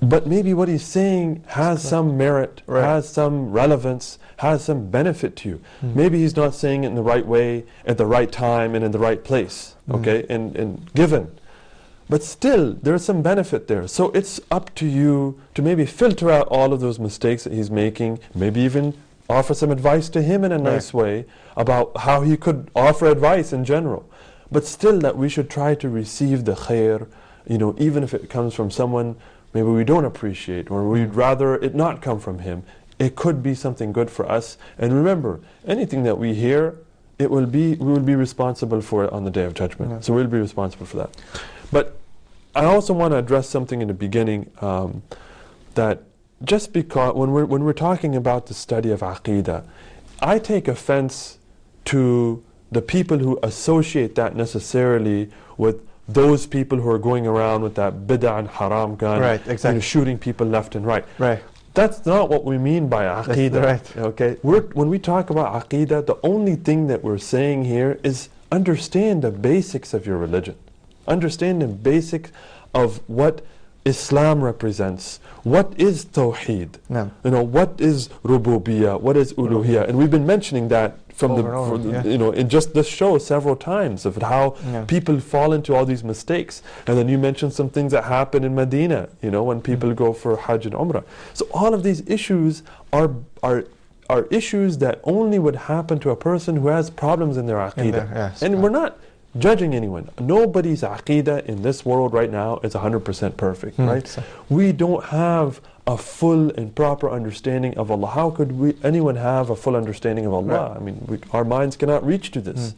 but maybe what he's saying has some merit, has some relevance, has some benefit to you. Maybe he's not saying it in the right way, at the right time, and in the right place, okay, and given. But still, there's some benefit there. So it's up to you to maybe filter out all of those mistakes that he's making, maybe even offer some advice to him in a nice way about how he could offer advice in general. But still that we should try to receive the khair, you know, even if it comes from someone maybe we don't appreciate, or we'd rather it not come from him. It could be something good for us. And remember, anything that we hear, we will be responsible for it on the Day of Judgment. So we'll be responsible for that. But I also want to address something in the beginning, that just because when we're talking about the study of Aqeedah, I take offense to the people who associate that necessarily with those people who are going around with that bid'ah and haram gun, you know, shooting people left and right. That's not what we mean by Aqeedah. Okay? When we talk about Aqeedah, the only thing that we're saying here is understand the basics of your religion. Understand the basics of what Islam represents. What is Tawheed? You know, what is Rububiyyah? What is Uluhiyyah? And we've been mentioning that from you know, in just this show several times of how people fall into all these mistakes. And then you mentioned some things that happen in Medina, you know, when people go for Hajj and Umrah. So all of these issues are issues that only would happen to a person who has problems in their Aqeedah. And we're not judging anyone. Nobody's Aqeedah in this world right now is 100% perfect, right? We don't have a full and proper understanding of Allah. How could anyone have a full understanding of Allah? I mean, our minds cannot reach to this.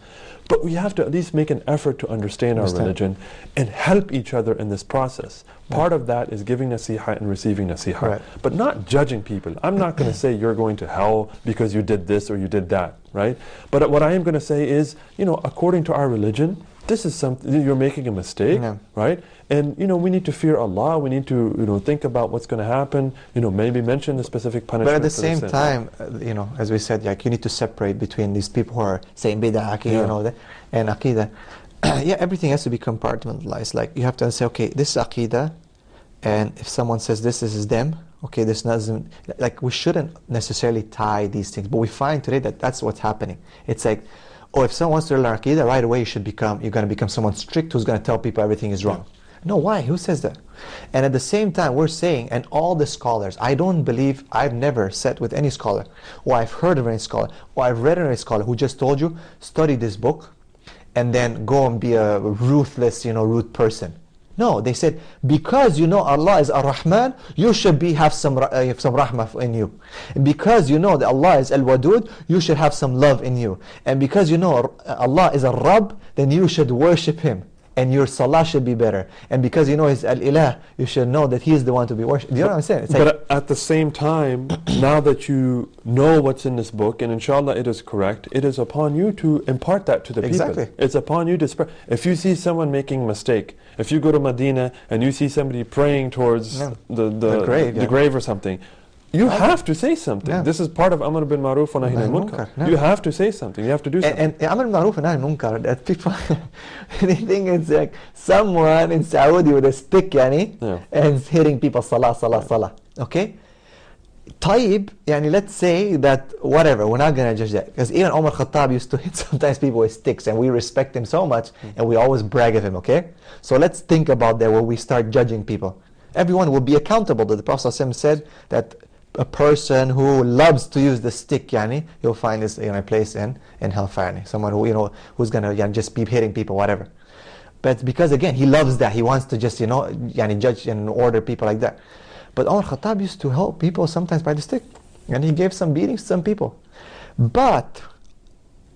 But we have to at least make an effort to understand our religion and help each other in this process. Part of that is giving nasiha and receiving nasiha, but not judging people. I'm not going to say you're going to hell because you did this or you did that, right? But what I am going to say is, you know, according to our religion, this is something, you're making a mistake, right? And, you know, we need to fear Allah, we need to, you know, think about what's going to happen, you know, maybe mention the specific punishment. But at the same time, you know, as we said, like, you need to separate between these people who are saying bid'ah, Aqeedah, and all that, and Aqeedah. Everything has to be compartmentalized. Like, you have to say, okay, this is Aqeedah, and if someone says this is them, okay, this doesn't, like, we shouldn't necessarily tie these things, but we find today that that's what's happening. It's like, oh, if someone wants to learn Aqeedah, right away you're going to become someone strict who's going to tell people everything is wrong. No, why? Who says that? And at the same time, we're saying, and all the scholars, I don't believe, I've never sat with any scholar, or I've heard of any scholar, or I've read of any scholar who just told you, study this book, and then go and be a ruthless, you know, rude person. No, they said, because you know Allah is Ar-Rahman, you should have some rahmah in you. Because you know that Allah is Al-Wadud, you should have some love in you. And because you know Allah is Ar-Rabb, then you should worship Him. And your salah should be better. And because you know He's Al-Ilah, you should know that He is the one to be worshipped. Do you know what I'm saying? It's but at the same time, now that you know what's in this book, and inshallah it is correct, it is upon you to impart that to the people. It's upon you to spread. If you see someone making a mistake, if you go to Medina and you see somebody praying towards the grave or something, you have to say something. This is part of Amr bil Maruf wa Nahy anil Munkar. You have to say something. You have to do something. And Amr bil Maruf wa Nahy anil Munkar, that people, they think it's like someone in Saudi with a stick, and hitting people, salah, salah, salah. Okay? Tayyib, let's say that whatever, we're not going to judge that. Because even Umar Khattab used to hit sometimes people with sticks, and we respect him so much, and we always brag of him, okay? So let's think about that where we start judging people. Everyone will be accountable. The Prophet ﷺ said that a person who loves to use the stick, he'll find this place in hellfire. Someone who who's gonna just be hitting people, whatever. But because again he loves that, he wants to just judge and order people like that. But Umar Khattab used to help people sometimes by the stick, and he gave some beatings to some people. But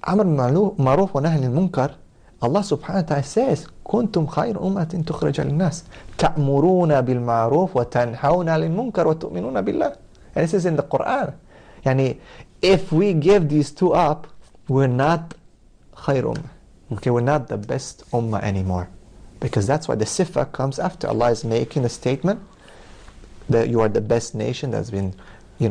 Amr bil Ma'ruf wa Nahy anil Munkar, Allah subhanahu wa ta'ala says, كنتم خير أمة تخرج للناس تأمرون بالمعروف وتنهون عن المنكر وتؤمنون بالله. And it says in the Quran, if we give these two up, we're not khayr ummah. Okay, we're not the best ummah anymore. Because that's why the sifa comes after. Allah is making a statement that you are the best nation that's been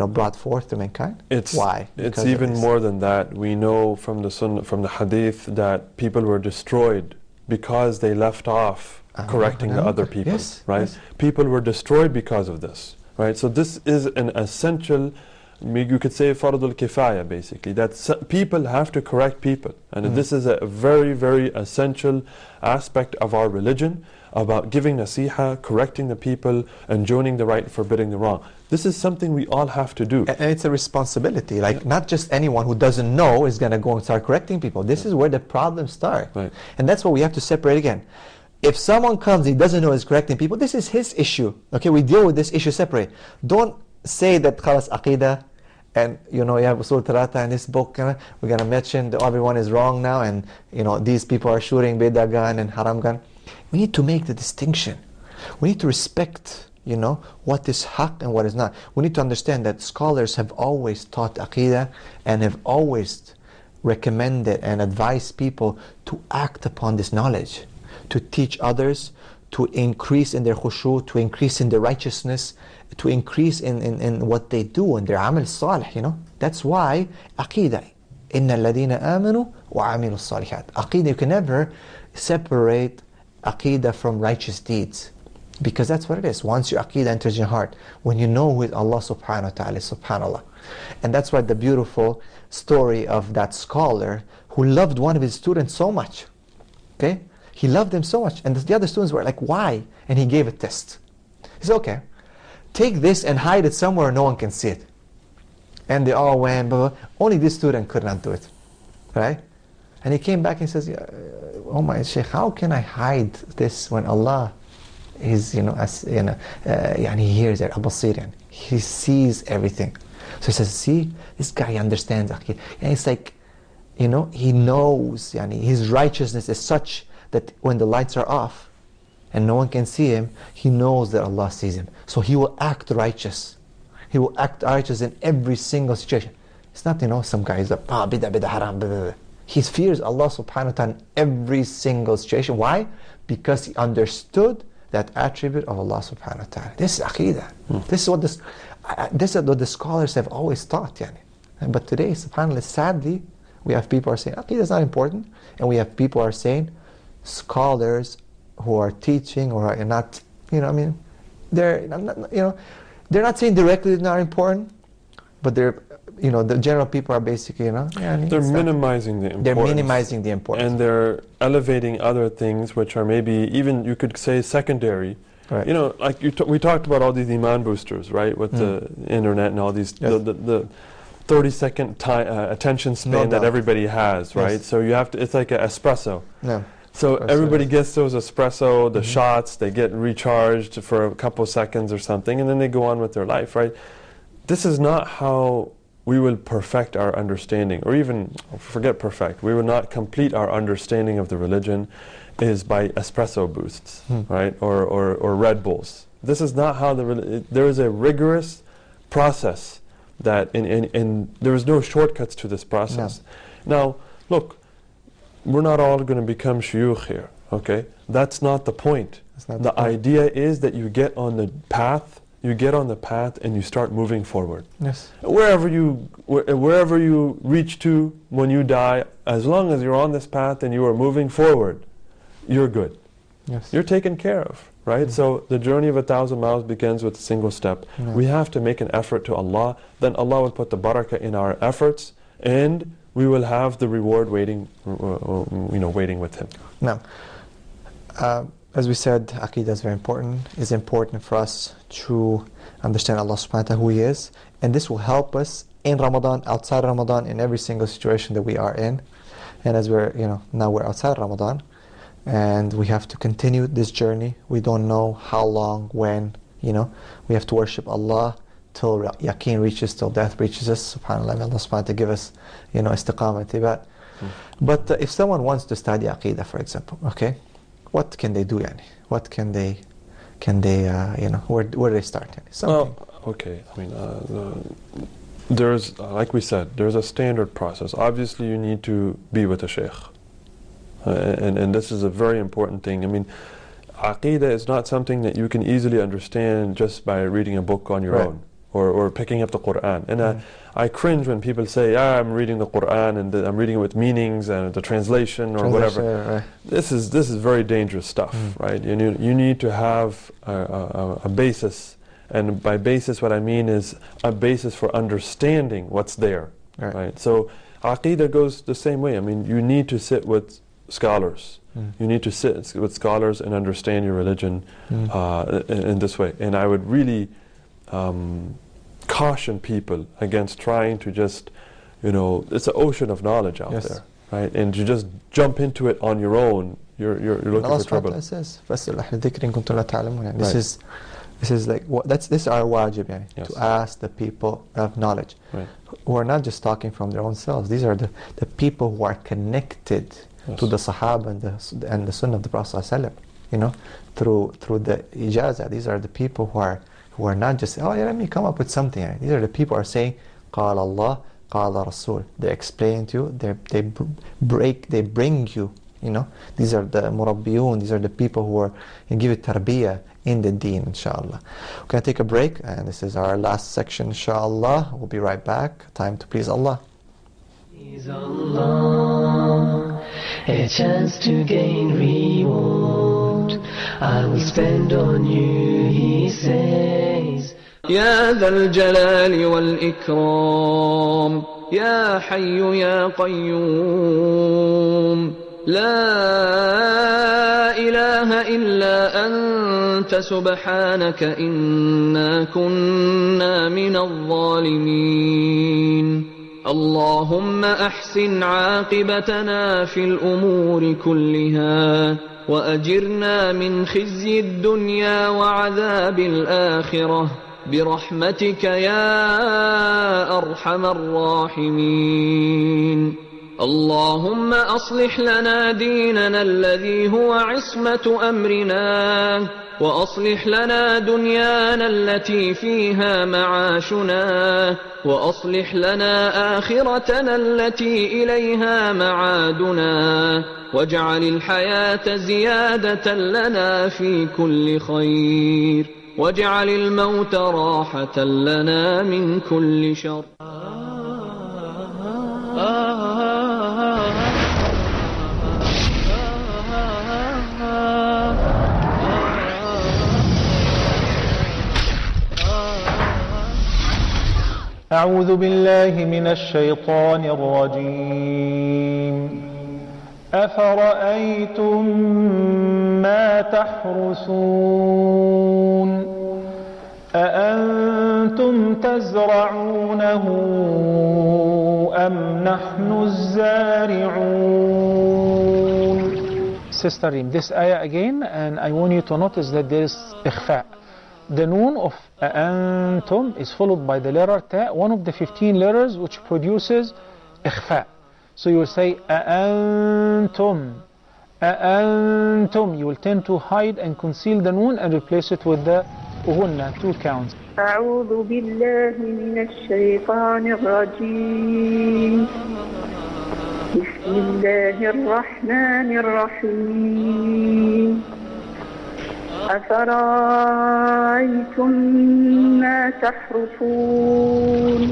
brought forth to mankind. Why? It's even more than that. We know from the Sunnah, from the Hadith, that people were destroyed because they left off correcting the other people, yes, right? yes. People were destroyed because of this, right? So this is an essential, you could say fardul kifaya basically, that people have to correct people. And this is a very, very essential aspect of our religion, about giving nasiha, correcting the people, and joining the right and forbidding the wrong. This is something we all have to do. And it's a responsibility. Like, not just anyone who doesn't know is going to go and start correcting people. This is where the problems start. Right. And that's what we have to separate again. If someone comes, he doesn't know is correcting people, this is his issue. Okay, we deal with this issue separate. Don't say that khalas aqidah, and you have Usul Thalatha in this book, we're going to mention that everyone is wrong now, and these people are shooting bid'ah gun and haram gun. We need to make the distinction. We need to respect, what is haqq and what is not. We need to understand that scholars have always taught aqidah and have always recommended and advised people to act upon this knowledge, to teach others, to increase in their khushu', to increase in their righteousness, to increase in what they do, in their amal salih, That's why aqidah, inna alladhina amanu wa amilu salihat. Aqidah, you can never separate aqidah from righteous deeds, because that's what it is. Once your aqidah enters your heart, when you know who is Allah subhanahu wa ta'ala, subhanallah. And that's why the beautiful story of that scholar who loved one of his students so much. Okay? He loved him so much. And the other students were like, why? And he gave a test. He said, okay, take this and hide it somewhere no one can see it. And they all went, blah, blah. Only this student could not do it. Right? And he came back and says, oh my Shaykh, how can I hide this when Allah is, he hears it, Al-Basir, he sees everything. So he says, see, this guy understands Aqeedah. And it's like, he knows, his righteousness is such that when the lights are off and no one can see him, he knows that Allah sees him. So he will act righteous. He will act righteous in every single situation. It's not, some guy is like, bid'ah, haram, blah, blah, blah. He fears Allah subhanahu wa ta'ala in every single situation. Why? Because he understood that attribute of Allah subhanahu wa ta'ala. This is Aqeedah. This is what the scholars have always taught. But today, subhanAllah, sadly, we have people who are saying Aqeedah is not important, and we have people who are saying scholars who are teaching or are not, they're not saying directly it's not important, but they're, the general people are basically, they're minimizing the importance. They're minimizing the importance. And they're elevating other things which are maybe even, you could say, secondary. Right. Like we talked about all these iman boosters, right, with the internet and all these, the 30-second attention span that everybody has, right? Yes. So you have to, it's like an espresso. Yeah. So everybody gets those espresso, the shots, they get recharged for a couple seconds or something, and then they go on with their life, right? This is not how we will perfect our understanding, or even, forget perfect, we will not complete our understanding of the religion is by espresso boosts, right? Or Red Bulls. This is not how there is a rigorous process that, and there is no shortcuts to this process. No. Now, look, we're not all going to become shuyukh here, okay? That's not the point. The idea is that you get on the path, and you start moving forward. Yes. Wherever you reach to when you die, as long as you're on this path and you are moving forward, you're good. Yes. You're taken care of, right? So the journey of 1,000 miles begins with a single step. Yeah. We have to make an effort to Allah, then Allah will put the barakah in our efforts, and we will have the reward waiting with Him. Now, as we said, Aqeedah is very important. It's important for us to understand Allah subhanahu wa ta'ala, who He is, and this will help us in Ramadan, outside Ramadan, in every single situation that we are in. And as we're, now we're outside Ramadan, and we have to continue this journey. We don't know how long, when, we have to worship Allah till yaqeen reaches, till death reaches us. SubhanAllah, may Allah subhanahu wa ta'ala give us, istiqamah, tibat. But if someone wants to study Aqeedah, for example, okay, what can they do, yani? What can they, where do they start? Yani? Well, okay, there's, like we said, there's a standard process. Obviously, you need to be with a shaykh. And this is a very important thing. Aqeedah is not something that you can easily understand just by reading a book on your own, or picking up the Quran. And I cringe when people say, I'm reading the Quran and I'm reading it with meanings and the translation or whatever. Right. This is very dangerous stuff, right? You need to have a basis, and by basis what I mean is a basis for understanding what's there, right? So Aqidah goes the same way. I mean, you need to sit with scholars. You need to sit with scholars and understand your religion in this way. And I would really caution people against trying to just, it's an ocean of knowledge out there, right? And you just jump into it on your own, you're looking for trouble. Allah says, this is like this is our wajib, to ask the people of knowledge, who are not just talking from their own selves. These are the people who are connected to the Sahaba and the Sunnah of the Prophet ﷺ, through the ijazah. These are the people who are not just, let me come up with something. These are the people who are saying, قال Allah, قال Rasul. They explain to you, they bring you, These are the murabbiyun, these are the people who are give you tarbiyah in the deen, inshallah. We're going to take a break, and this is our last section, inshallah. We'll be right back. Time to please Allah. Please Allah, a chance to gain reward I will spend on you, he says. يا ذا الجلال والإكرام يا حي يا قيوم لا إله إلا أنت سبحانك إنا كنا من الظالمين اللهم أحسن عاقبتنا في الأمور كلها وأجرنا من خزي الدنيا وعذاب الآخرة برحمتك يا أرحم الراحمين اللهم أصلح لنا ديننا الذي هو عصمة أمرنا وأصلح لنا دنيانا التي فيها معاشنا وأصلح لنا آخرتنا التي إليها معادنا واجعل الحياة زيادة لنا في كل خير واجعل الموت راحة لنا من كل شر أعوذ بالله من الشيطان الرجيم أفرأيتم ما تحرثون أأنتم تزرعونه أم نحن الزارعون. Sister, read this ayah again, and I want you to notice that there is إخفاء. The noon of أأنتم is followed by the letter ta, one of the 15 letters which produces إخفاء. So you will say أأنتم أأنتم. You will tend to hide and conceal the noon and replace it with the غنة, 2 counts. أعوذ بالله من الشيطان الرجيم بسم الله الرحمن الرحيم أفرأيتم ما تحرثون.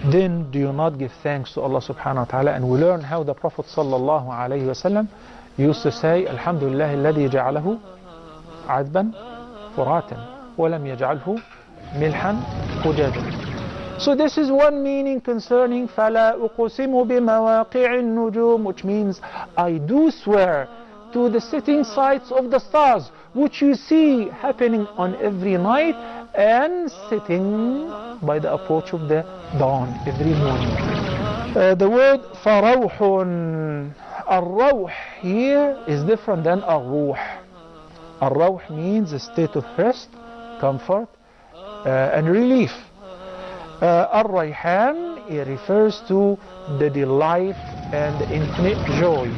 Then do you not give thanks to Allah subhanahu wa ta'ala? And we learn how the Prophet sallallahu alayhi wa sallam used to say Alhamdulillah الذي جعله عذبا فراتا ولم يجعله ملحا أجاجا. So this is one meaning concerning فلا أقسم بمواقع النجوم, which means I do swear to the setting sites of the stars, which you see happening on every night and setting by the approach of the dawn every morning. The word فروح, الروح here is different than الروح. الروح means a state of rest, comfort, and relief. الريحان, it refers to the delight and the infinite joy.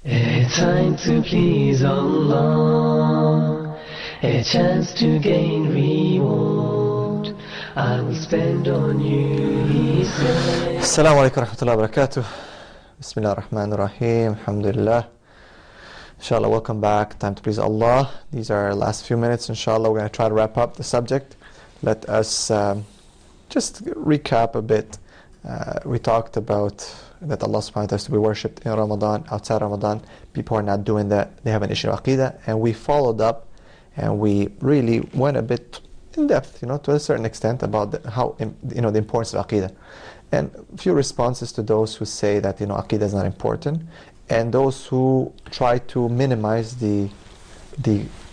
A time to please Allah, a chance to gain reward I will spend on you, he says. Assalamu alaikum wa rahmatullahi wa barakatuh. Bismillah ar-Rahman ar-Rahim. Alhamdulillah. Inshallah, welcome back. Time to please Allah. These are our last few minutes. Inshallah, we're going to try to wrap up the subject. Let us just recap a bit. We talked about that Allah subhanahu wa ta'ala is to be worshipped in Ramadan, outside Ramadan. People are not doing that. They have an issue of Aqidah. And we followed up and we really went a bit in depth, to a certain extent about how, the importance of Aqidah. And a few responses to those who say that, Aqidah is not important, and those who try to minimize the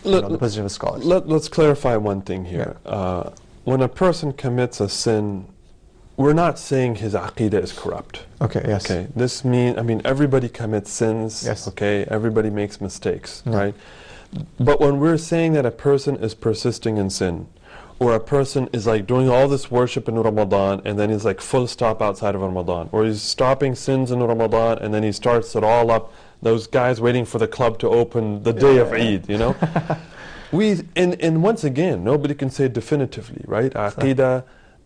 position of scholars. Let's clarify one thing here. Yeah. When a person commits a sin, we're not saying his aqidah is corrupt. Okay, yes. Okay, this means, everybody commits sins, yes. Okay, everybody makes mistakes, Yeah. right? But when we're saying that a person is persisting in sin, or a person is like doing all this worship in Ramadan and then he's like full stop outside of Ramadan, or he's stopping sins in Ramadan and then he starts it all up, those guys waiting for the club to open the day of Eid, and once again, nobody can say definitively, right? Aqidah,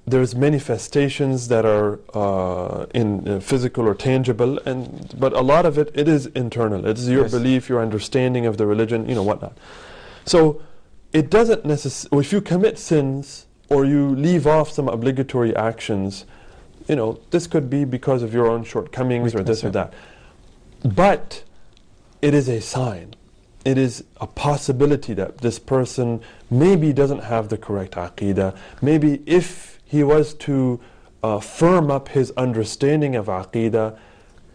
there's manifestations that are in physical or tangible, but a lot of it is internal. It's your belief, your understanding of the religion, whatnot. So it doesn't necessarily, if you commit sins or you leave off some obligatory actions, this could be because of your own shortcomings or this or that. But it is a sign. It is a possibility that this person maybe doesn't have the correct aqidah. Maybe if he was to firm up his understanding of aqidah,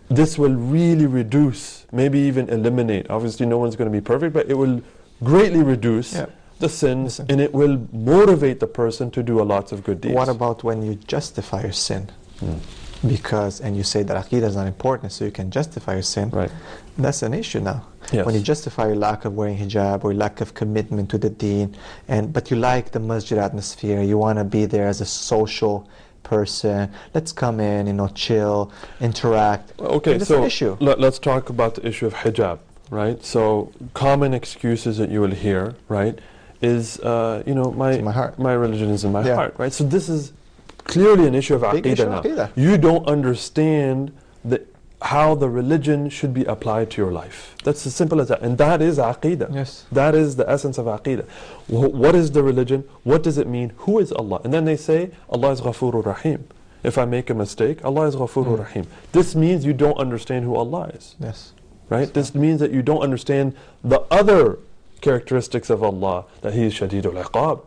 this will really reduce, maybe even eliminate. Obviously no one's going to be perfect, but it will greatly reduce the sins, and it will motivate the person to do a lot of good deeds. What about when you justify your sin? And you say that aqidah is not important, so you can justify your sin. Right. That's an issue now. Yes. When you justify your lack of wearing hijab or lack of commitment to the deen, but you like the masjid atmosphere, you want to be there as a social person, let's come in, chill, interact. Okay, that's so an issue. Let's talk about the issue of hijab, right? So common excuses that you will hear, right, is, my heart. My religion is in my heart, right? So this is clearly an issue of aqidah now. You don't understand how the religion should be applied to your life. That's as simple as that. And that is aqidah. Yes. That is the essence of aqidah. What is the religion? What does it mean? Who is Allah? And then they say, Allah is Ghafurur Rahim. If I make a mistake, Allah is Ghafurur Rahim. This means you don't understand who Allah is. Yes. Right? This means that you don't understand the other characteristics of Allah, that He is Shadidul Iqab.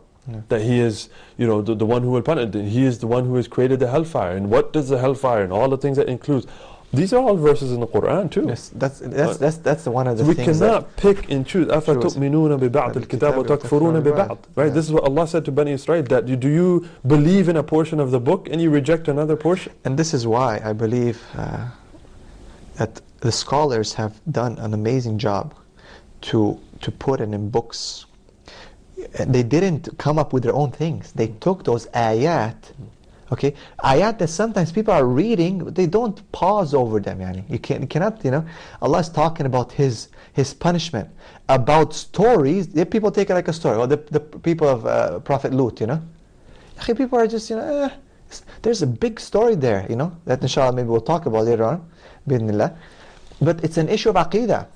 That He is, the one who will punish. He is the one who has created the hellfire. And what does the hellfire and all the things that includes? These are all verses in the Quran too. Yes, that's the one of the we things. We cannot pick and choose. أَفَتُؤْمِنُونَ بِبَعْضِ الْكِتَابِ وَتَكْفُرُونَ بِبَعْضِ. Right? This is what Allah said to Bani Israel, that do you believe in a portion of the book and you reject another portion? And this is why I believe that the scholars have done an amazing job to put it in books. They didn't come up with their own things. They took those ayat, ayat that sometimes people are reading, they don't pause over them. You cannot, Allah is talking about His punishment, about stories. People take it like a story. Or the people of Prophet Lut, people are just, there's a big story there, that inshallah maybe we'll talk about later on, bi'idhnillah. But it's an issue of aqidah.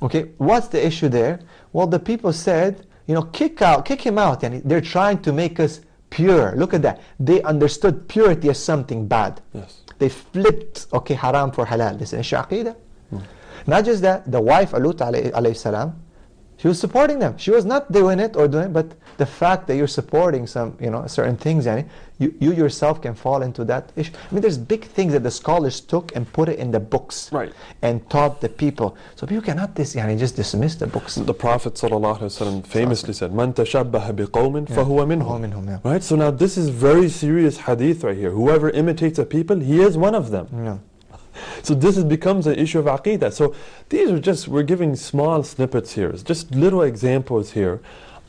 Okay, what's the issue there? Well, the people said, kick him out. They're trying to make us pure. Look at that. They understood purity as something bad. Yes. They flipped, haram for halal. This is issue aqidah. Not just that, the wife, Lut alayhi salam, she was supporting them. She was not doing it, but the fact that you're supporting some, certain things, you yourself can fall into that issue. There's big things that the scholars took and put it in the books, right, and taught the people. So people cannot just dismiss the books. The Prophet ﷺ famously said, "Man tashabbaha biqawmin fahuwa minhum." Right. So now this is very serious hadith right here. Whoever imitates a people, he is one of them. Yeah. So this becomes an issue of aqidah. So these are we're giving small snippets here, just little examples here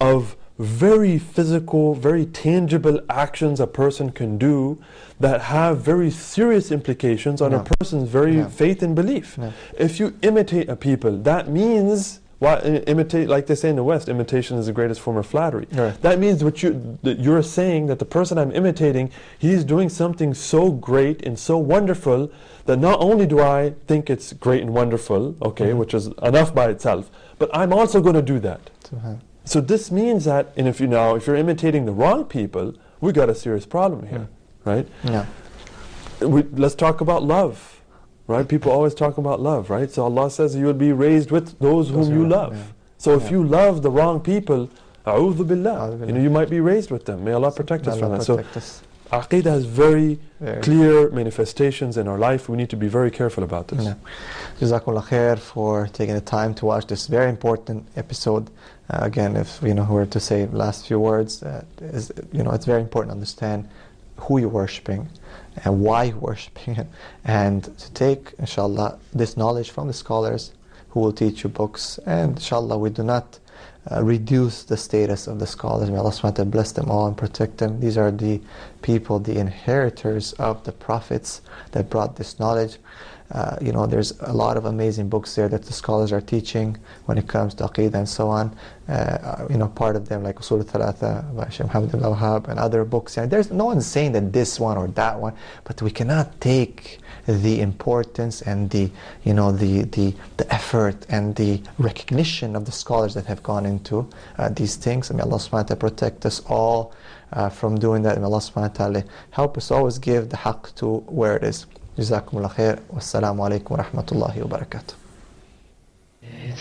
of very physical, very tangible actions a person can do that have very serious implications on a person's very faith and belief. If you imitate a people, that means Why imitate? Like they say in the West, imitation is the greatest form of flattery. Right. That means that you're saying that the person I'm imitating, he's doing something so great and so wonderful that not only do I think it's great and wonderful, okay, which is enough by itself, but I'm also going to do that. So this means that, and if you're imitating the wrong people, we got a serious problem here, right? Yeah. Let's talk about love. Right? People always talk about love, right? So Allah says you will be raised with those whom you love. Yeah. So if you love the wrong people, a'udhu billah, you might be raised with them. May Allah protect us from that. So Aqeedah has very clear manifestations in our life. We need to be very careful about this. Yeah. Jazakumullah khair for taking the time to watch this very important episode. Again, if were to say last few words, it's very important to understand who you're worshipping and why you're worshipping it, and to take, inshallah, this knowledge from the scholars who will teach you books. And inshallah, we do not reduce the status of the scholars. May Allah subhanahu wa ta'ala bless them all and protect them. These are the people, the inheritors of the prophets that brought this knowledge. There's a lot of amazing books there that the scholars are teaching when it comes to Aqeedah and so on. Part of them like Usul al-Thalatha by Shaykh Muhammad ibn al-Wahhab and other books. And there's no one saying that this one or that one, but we cannot take the importance and the effort and the recognition of the scholars that have gone into these things. And may Allah subhanahu wa ta'ala protect us all from doing that. And may Allah subhanahu wa ta'ala help us always give the haqq to where it is. Jazakumullah khair. Wassalamu alaikum wa rahmatullahi wa barakatuh.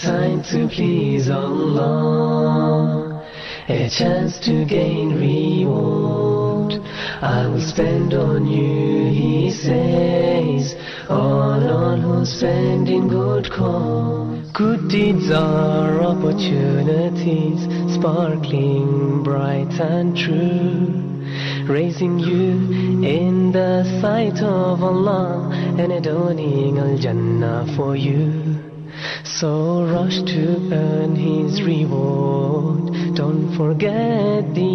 Time to please Allah, a chance to gain reward. I will spend on you, He says, all who spend in good cause. Good deeds are opportunities, sparkling bright and true, raising you in the sight of Allah and adorning Al-Jannah for you. So rush to earn His reward. Don't forget the